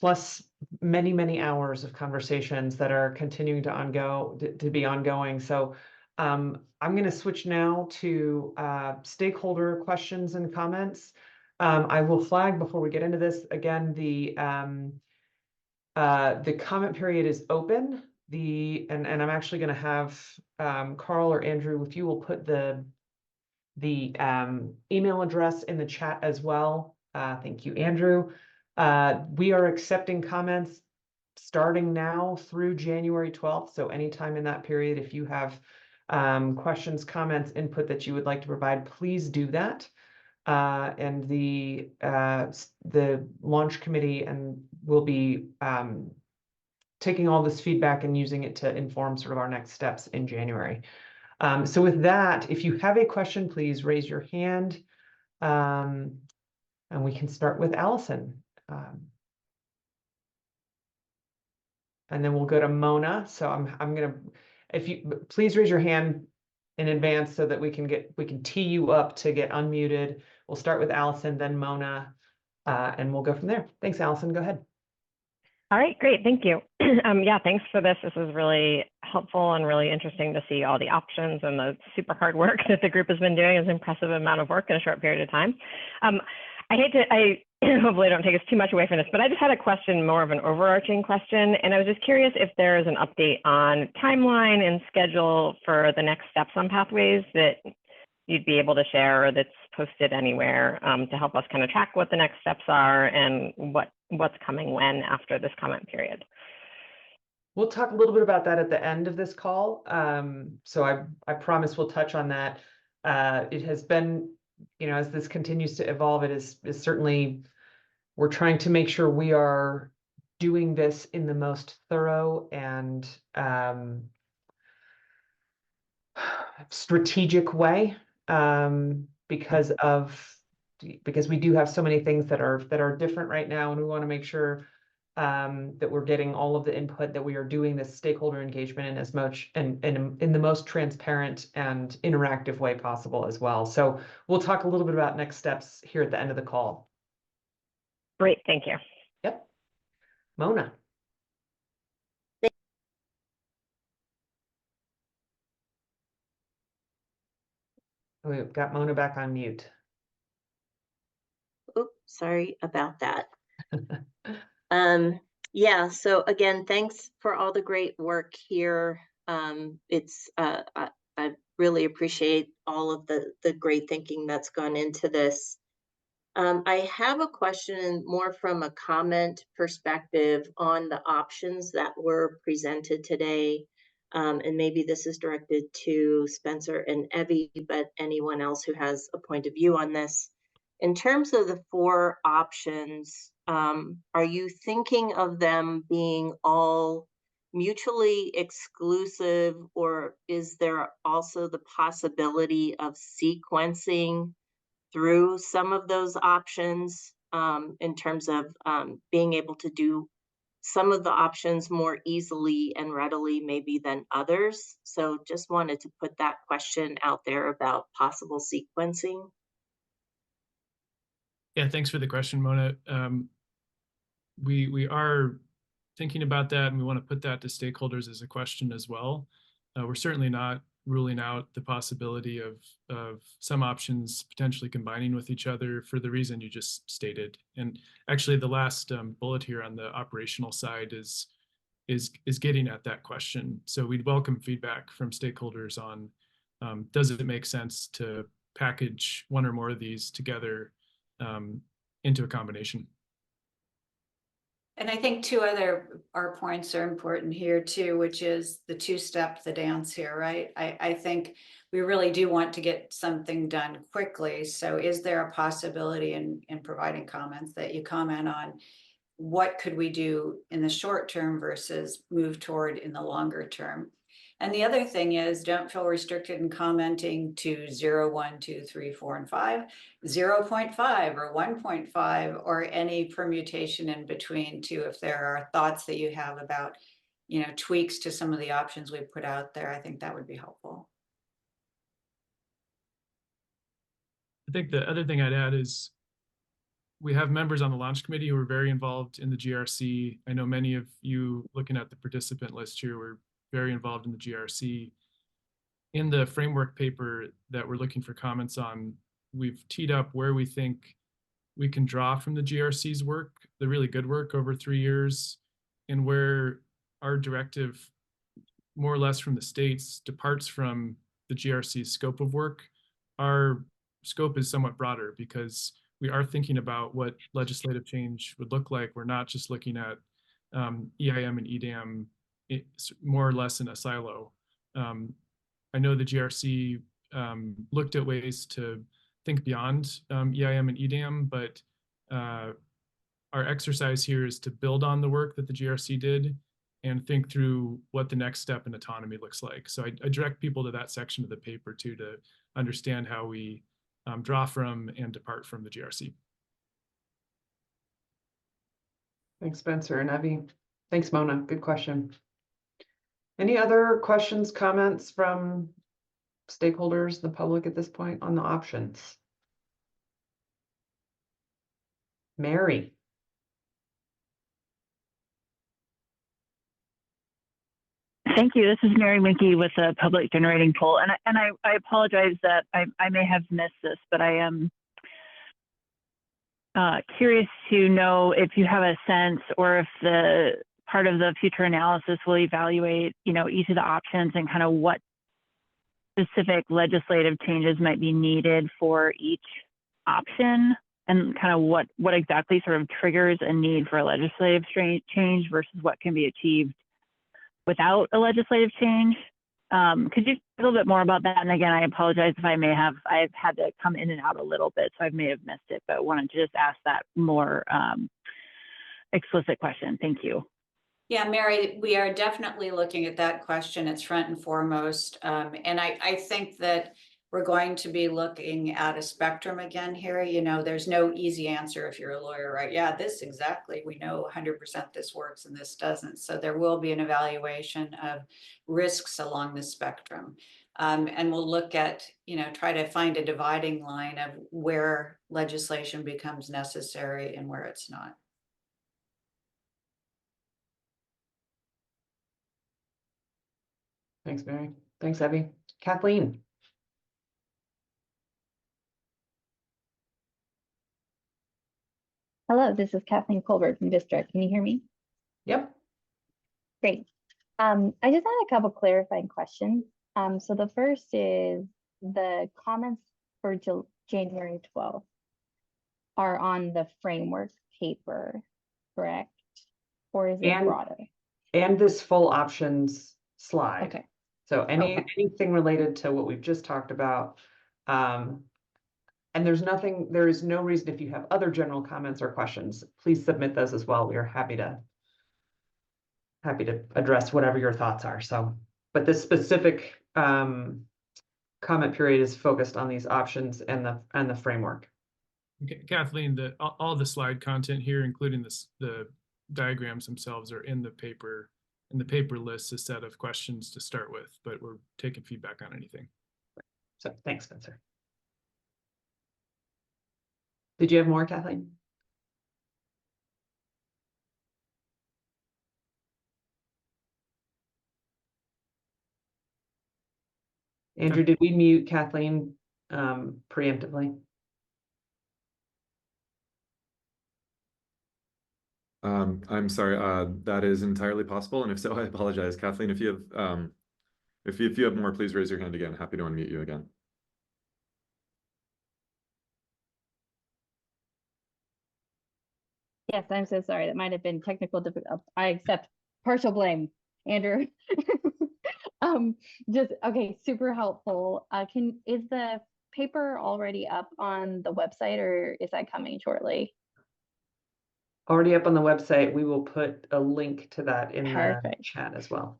Speaker 1: plus many, many hours of conversations that are continuing to be ongoing. So I'm going to switch now to stakeholder questions and comments. I will flag before we get into this again, the comment period is open. And I'm actually going to have Carl or Andrew, if you will put the email address in the chat as well. Thank you, Andrew. We are accepting comments starting now through January 12th. So anytime in that period, if you have questions, comments, input that you would like to provide, please do that. And the launch committee will be taking all this feedback and using it to inform sort of our next steps in January. So with that, if you have a question, please raise your hand. And we can start with Allison. And then we'll go to Mona. So I'm gonna, if you please raise your hand in advance so that we can tee you up to get unmuted. We'll start with Allison, then Mona, and we'll go from there. Thanks, Allison. Go ahead.
Speaker 11: All right, great. Thank you. Yeah, thanks for this. This is really helpful and really interesting to see all the options and the super hard work that the group has been doing. Is an impressive amount of work in a short period of time. I hopefully I don't take us too much away from this, but I just had a question, more of an overarching question. And I was just curious if there is an update on timeline and schedule for the next steps on pathways that you'd be able to share, or that's posted anywhere to help us kind of track what the next steps are and what's coming when after this comment period.
Speaker 1: We'll talk a little bit about that at the end of this call. So I promise we'll touch on that. It has been, as this continues to evolve, it is certainly, we're trying to make sure we are doing this in the most thorough and strategic way, because we do have so many things that are different right now, and we want to make sure that we're getting all of the input, that we are doing this stakeholder engagement in as much and in the most transparent and interactive way possible as well. So we'll talk a little bit about next steps here at the end of the call.
Speaker 11: Great, thank you.
Speaker 1: Yep. Mona. We've got Mona back on mute.
Speaker 12: Oops, sorry about that. Yeah, so again, thanks for all the great work here. I really appreciate all of the great thinking that's gone into this. I have a question more from a comment perspective on the options that were presented today. And maybe this is directed to Spencer and Evie, but anyone else who has a point of view on this. In terms of the 4 options, are you thinking of them being all mutually exclusive, or is there also the possibility of sequencing through some of those options in terms of being able to do some of the options more easily and readily maybe than others? So just wanted to put that question out there about possible sequencing.
Speaker 3: Yeah, thanks for the question, Mona. We are thinking about that, and we want to put that to stakeholders as a question as well. We're certainly not ruling out the possibility of some options potentially combining with each other for the reason you just stated. And actually, the last bullet here on the operational side is getting at that question. So we'd welcome feedback from stakeholders on does it make sense to package one or more of these together into a combination.
Speaker 2: And I think 2 other our points are important here too, which is the 2-step, the dance here, right? I think we really do want to get something done quickly. So is there a possibility in providing comments that you comment on what could we do in the short term versus move toward in the longer term? And the other thing is, don't feel restricted in commenting to 0, 1, 2, 3, 4, and 5, 0.5 or 1.5, or any permutation in between too. If there are thoughts that you have about, tweaks to some of the options we put out there, I think that would be helpful.
Speaker 3: I think the other thing I'd add is we have members on the launch committee who are very involved in the GRC. I know many of you looking at the participant list here were very involved in the GRC. In the framework paper that we're looking for comments on, we've teed up where we think we can draw from the GRC's work, the really good work over 3 years, and where our directive, more or less from the states, departs from the GRC's scope of work. Our scope is somewhat broader because we are thinking about what legislative change would look like. We're not just looking at EIM and EDAM more or less in a silo. I know the GRC looked at ways to think beyond EIM and EDAM, but our exercise here is to build on the work that the GRC did and think through what the next step in autonomy looks like. So I direct people to that section of the paper too, to understand how we draw from and depart from the GRC.
Speaker 1: Thanks, Spencer and Evie. Thanks, Mona. Good question. Any other questions, comments from stakeholders, the public at this point on the options? Mary.
Speaker 13: Thank you. This is Mary Minke with the Public Generating Poll. And I apologize that I may have missed this, but I am curious to know if you have a sense or if the part of the future analysis will evaluate, each of the options and kind of what specific legislative changes might be needed for each option, and kind of what exactly sort of triggers a need for a legislative change versus what can be achieved without a legislative change. Could you say a little bit more about that? And again, I apologize if I've had to come in and out a little bit, so I may have missed it, but wanted to just ask that more explicit question. Thank you.
Speaker 2: Yeah, Mary, we are definitely looking at that question. It's front and foremost. And I think that we're going to be looking at a spectrum again here. There's no easy answer if you're a lawyer, right? Yeah, this exactly. We know 100% this works and this doesn't. So there will be an evaluation of risks along the spectrum. And we'll look at, try to find a dividing line of where legislation becomes necessary and where it's not.
Speaker 1: Thanks, Mary. Thanks, Evie. Kathleen.
Speaker 14: Hello, this is Kathleen Colbert from Vistra. Can you hear me?
Speaker 1: Yep.
Speaker 14: Great. I just had a couple clarifying questions. So the first is the comments for January 12th are on the framework paper, correct? Or is it broader? And
Speaker 1: this full options slide.
Speaker 14: Okay.
Speaker 1: So anything related to what we've just talked about, and there is no reason, if you have other general comments or questions, please submit those as well. We are happy to address whatever your thoughts are. So, but this specific comment period is focused on these options and the framework.
Speaker 3: Okay, Kathleen, all the slide content here, including the diagrams themselves, are in the paper. And the paper lists a set of questions to start with, but we're taking feedback on anything.
Speaker 1: So thanks, Spencer. Did you have more, Kathleen? Andrew, did we mute Kathleen preemptively?
Speaker 15: I'm sorry, that is entirely possible. And if so, I apologize. Kathleen, if you have more, please raise your hand again. Happy to unmute you again.
Speaker 14: Yes, I'm so sorry. That might have been technical difficulty. I accept partial blame, Andrew. Okay, super helpful. Is the paper already up on the website, or is that coming shortly?
Speaker 1: Already up on the website. We will put a link to that in the
Speaker 14: Perfect.
Speaker 1: chat as well.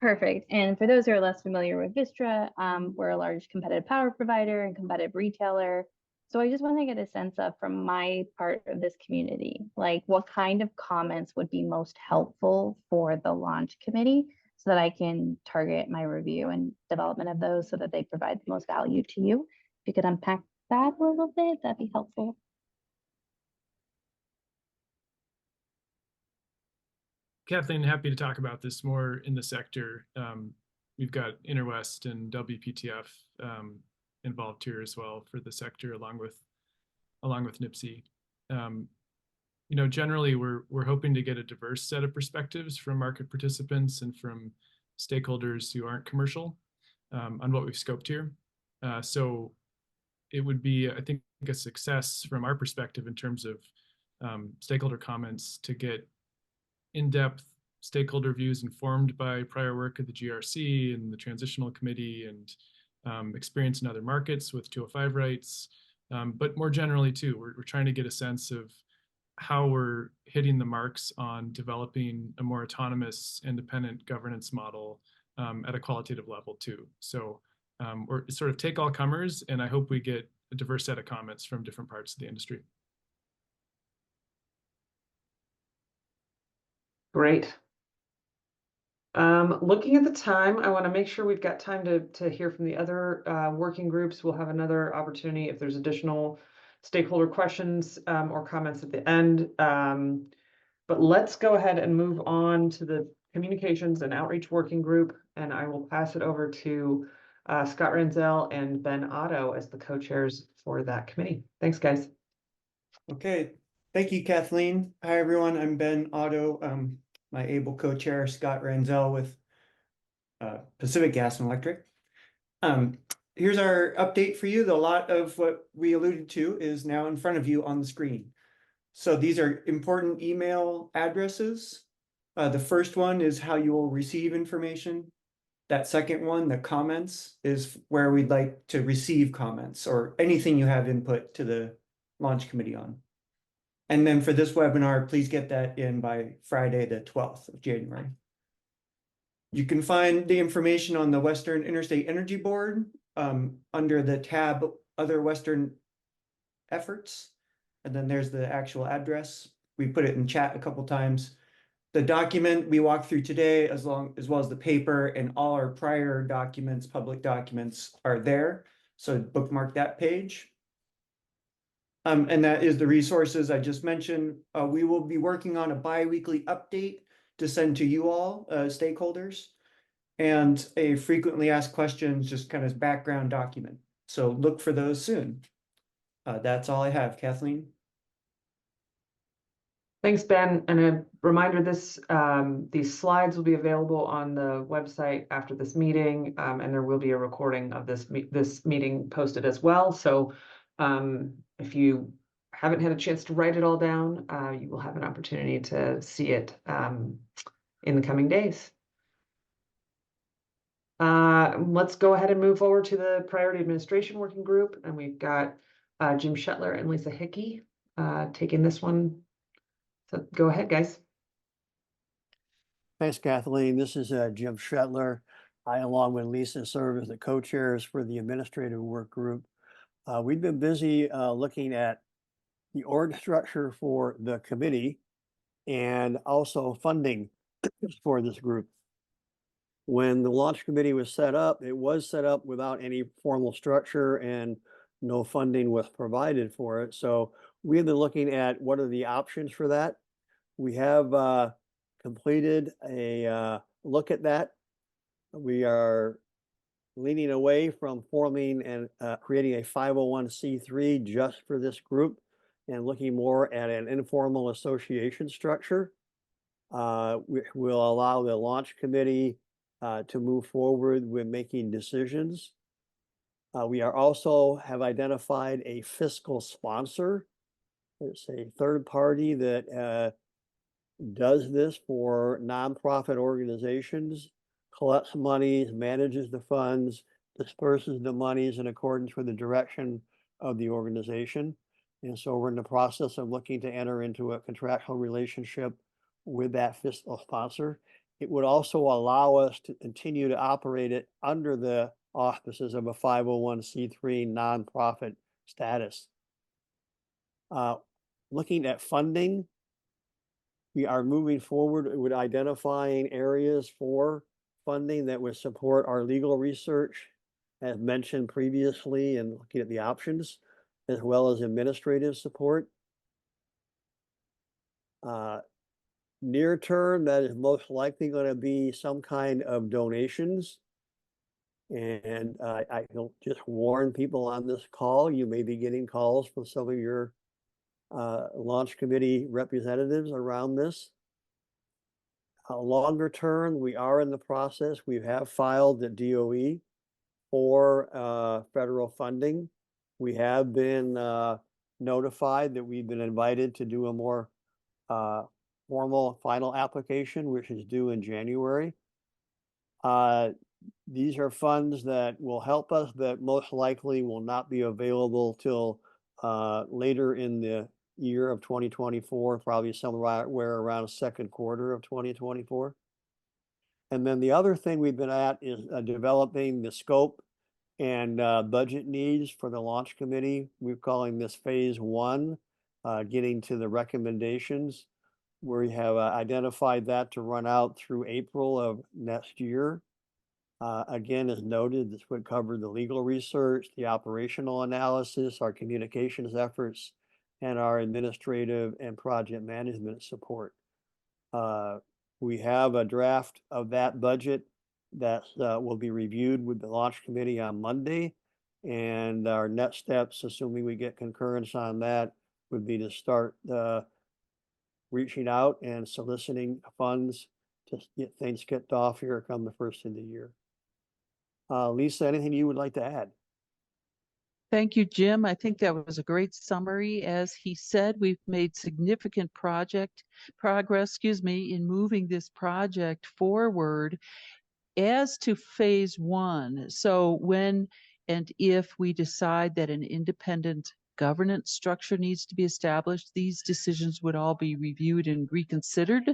Speaker 14: Perfect. And for those who are less familiar with Vistra, we're a large competitive power provider and competitive retailer. So I just want to get a sense of, from my part of this community, like what kind of comments would be most helpful for the launch committee so that I can target my review and development of those so that they provide the most value to you. If you could unpack that a little bit, that'd be helpful.
Speaker 3: Kathleen, happy to talk about this more in the sector. We've got Interwest and WPTF involved here as well for the sector, along with NIPSI. Generally, we're hoping to get a diverse set of perspectives from market participants and from stakeholders who aren't commercial on what we've scoped here. So it would be, I think, a success from our perspective in terms of stakeholder comments to get in-depth stakeholder views informed by prior work of the GRC and the Transitional Committee and experience in other markets with 205 rights. But more generally, too, we're trying to get a sense of how we're hitting the marks on developing a more autonomous, independent governance model at a qualitative level, too. So we're sort of take all comers, and I hope we get a diverse set of comments from different parts of the industry.
Speaker 1: Great. Looking at the time, I want to make sure we've got time to hear from the other working groups. We'll have another opportunity if there's additional stakeholder questions or comments at the end. But let's go ahead and move on to the Communications and Outreach Working Group, and I will pass it over to Scott Renzel and Ben Otto as the co-chairs for that committee. Thanks, guys.
Speaker 16: Okay, thank you, Kathleen. Hi, everyone. I'm Ben Otto. My able co-chair, Scott Renzel with Pacific Gas and Electric. Here's our update for you. A lot of what we alluded to is now in front of you on the screen. So these are important email addresses. The first one is how you will receive information. That second one, the comments, is where we'd like to receive comments or anything you have input to the launch committee on. And then for this webinar, please get that in by Friday, the 12th of January. You can find the information on the Western Interstate Energy Board under the tab Other Western Efforts. And then there's the actual address. We put it in chat a couple times. The document we walked through today, as well as the paper and all our prior documents, public documents, are there. So bookmark that page. And that is the resources I just mentioned. We will be working on a bi-weekly update to send to you all, stakeholders, and a frequently asked questions, just kind of background document. So look for those soon. That's all I have, Kathleen.
Speaker 1: Thanks, Ben. And a reminder, these slides will be available on the website after this meeting, and there will be a recording of this meeting posted as well. So if you haven't had a chance to write it all down, you will have an opportunity to see it in the coming days. Let's go ahead and move over to the Priority Administration Working Group, and we've got Jim Shetler and Lisa Hickey taking this one. So go ahead, guys.
Speaker 7: Thanks, Kathleen. This is Jim Shetler. I, along with Lisa, serve as the co-chairs for the Administrative Work Group. We've been busy looking at the org structure for the committee and also funding for this group. When the launch committee was set up, it was set up without any formal structure and no funding was provided for it. So we've been looking at what are the options for that. We have completed a look at that. We are leaning away from forming and creating a 501c3 just for this group and looking more at an informal association structure, which will allow the launch committee to move forward with making decisions. We are also have identified a fiscal sponsor. It's a third party that does this for nonprofit organizations, collects monies, manages the funds, disperses the monies in accordance with the direction of the organization. And so we're in the process of looking to enter into a contractual relationship with that fiscal sponsor. It would also allow us to continue to operate it under the auspices of a 501c3 nonprofit status. Looking at funding, we are moving forward with identifying areas for funding that would support our legal research, as mentioned previously, and looking at the options, as well as administrative support. Near term, that is most likely going to be some kind of donations. And I will just warn people on this call, you may be getting calls from some of your launch committee representatives around this. Longer term, we are in the process. We have filed the DOE for federal funding. We have been notified that we've been invited to do a more formal final application, which is due in January. These are funds that will help us, but most likely will not be available till later in the year of 2024, probably somewhere around the second quarter of 2024. And then the other thing we've been at is developing the scope and budget needs for the launch committee. We're calling this phase one, getting to the recommendations. We have identified that to run out through April of next year. Again, as noted, this would cover the legal research, the operational analysis, our communications efforts, and our administrative and project management support. We have a draft of that budget that will be reviewed with the launch committee on Monday. And our next steps, assuming we get concurrence on that, would be to start reaching out and soliciting funds to get things kicked off here come the first of the year. Lisa, anything you would like to add?
Speaker 5: Thank you, Jim. I think that was a great summary. As he said, we've made significant progress, in moving this project forward. As to phase one, so when and if we decide that an independent governance structure needs to be established, these decisions would all be reviewed and reconsidered.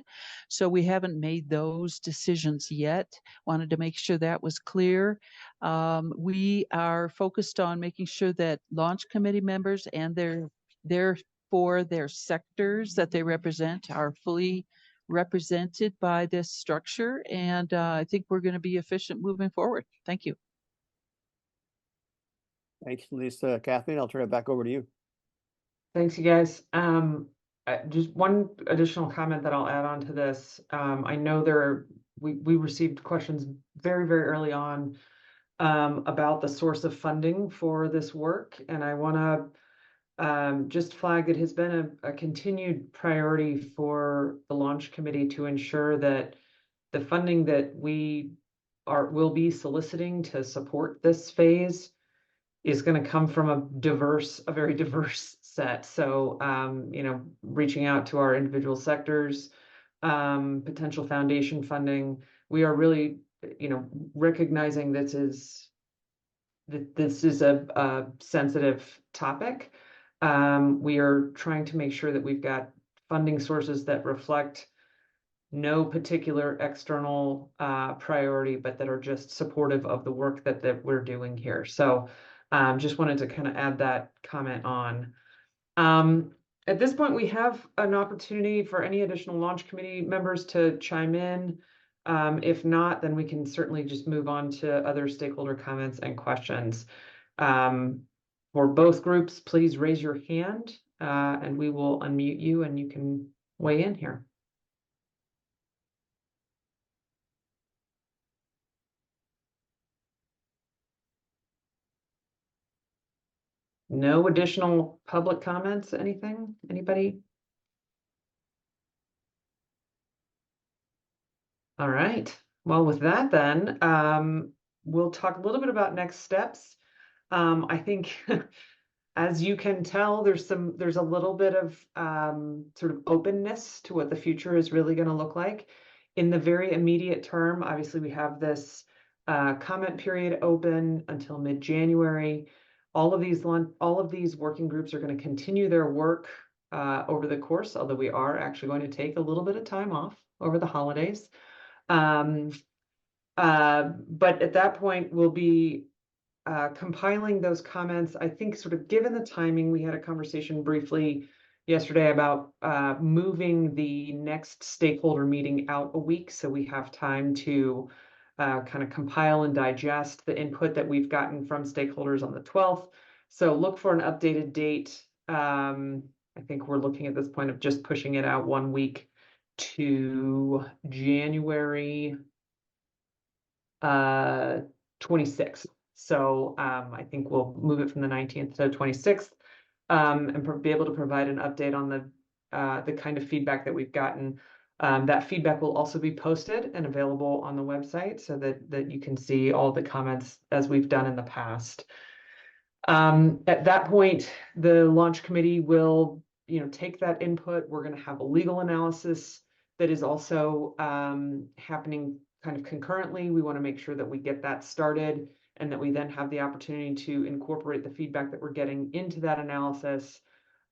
Speaker 5: So we haven't made those decisions yet. Wanted to make sure that was clear. We are focused on making sure that launch committee members and their sectors that they represent are fully represented by this structure. And I think we're going to be efficient moving forward. Thank you.
Speaker 7: Thanks, Lisa. Kathleen, I'll turn it back over to you.
Speaker 1: Thanks, you guys. Just one additional comment that I'll add on to this. I know we received questions very, very early on about the source of funding for this work. And I want to just flag it has been a continued priority for the launch committee to ensure that the funding that will be soliciting to support this phase is going to come from a very diverse set. So, reaching out to our individual sectors, potential foundation funding, we are really, recognizing this is a sensitive topic. We are trying to make sure that we've got funding sources that reflect no particular external priority, but that are just supportive of the work that we're doing here. So just wanted to kind of add that comment on. At this point, we have an opportunity for any additional launch committee members to chime in. If not, then we can certainly just move on to other stakeholder comments and questions. For both groups, please raise your hand and we will unmute you and you can weigh in here. No additional public comments, anything? Anybody? All right. Well, with that then, we'll talk a little bit about next steps. I think as you can tell, there's a little bit of sort of openness to what the future is really going to look like. In the very immediate term, obviously we have this comment period open until mid-January. All of these working groups are going to continue their work over the course, although we are actually going to take a little bit of time off over the holidays. But at that point, we'll be compiling those comments. I think sort of given the timing, we had a conversation briefly yesterday about moving the next stakeholder meeting out a week, so we have time to kind of compile and digest the input that we've gotten from stakeholders on the 12th. So look for an updated date. I think we're looking at this point of just pushing it out 1 week to January 26th. So I think we'll move it from the 19th to the 26th, and be able to provide an update on the kind of feedback that we've gotten. That feedback will also be posted and available on the website so that you can see all the comments as we've done in the past. At that point, the launch committee will, take that input. We're going to have a legal analysis that is also happening kind of concurrently. We want to make sure that we get that started and that we then have the opportunity to incorporate the feedback that we're getting into that analysis.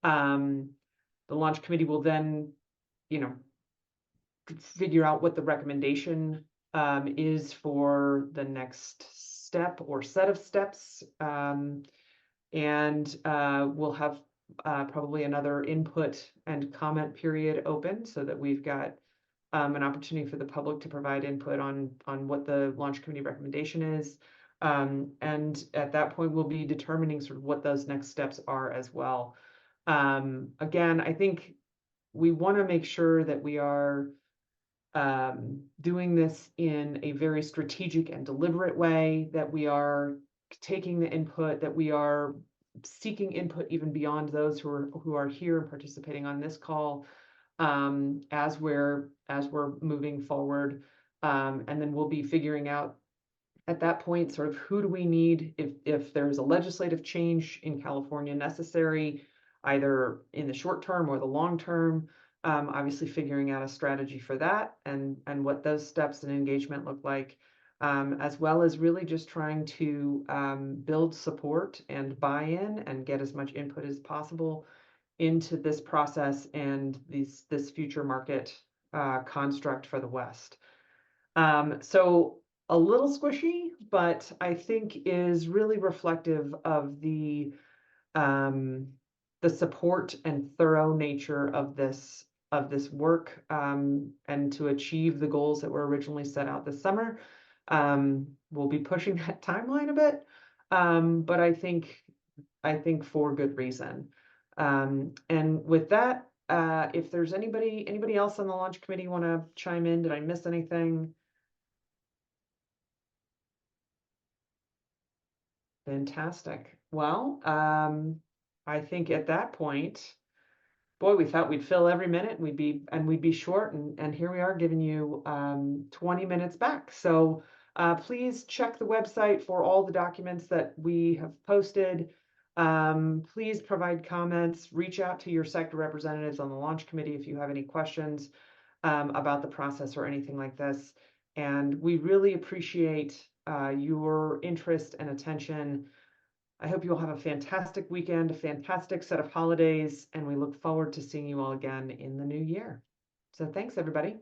Speaker 1: The launch committee will then, figure out what the recommendation is for the next step or set of steps. And we'll have probably another input and comment period open so that we've got an opportunity for the public to provide input on what the launch committee recommendation is. And at that point, we'll be determining sort of what those next steps are as well. Again, I think we want to make sure that we are doing this in a very strategic and deliberate way, that we are taking the input, that we are seeking input even beyond those who are here and participating on this call, as we're moving forward. And then we'll be figuring out at that point sort of who do we need if there's a legislative change in California necessary, either in the short term or the long term. Obviously figuring out a strategy for that and what those steps and engagement look like, as well as really just trying to build support and buy-in and get as much input as possible into this process and this future market construct for the West. So a little squishy, but I think is really reflective of the support and thorough nature of this work, and to achieve the goals that were originally set out this summer. We'll be pushing that timeline a bit, but I think for good reason. And with that, if there's anybody else on the launch committee want to chime in, did I miss anything? Fantastic. Well, I think at that point, boy, we thought we'd fill every minute, we'd be short, and here we are giving you 20 minutes back. So please check the website for all the documents that we have posted. Please provide comments, reach out to your sector representatives on the launch committee if you have any questions about the process or anything like this. And we really appreciate your interest and attention. I hope you all have a fantastic weekend, a fantastic set of holidays, and we look forward to seeing you all again in the new year. So thanks, everybody.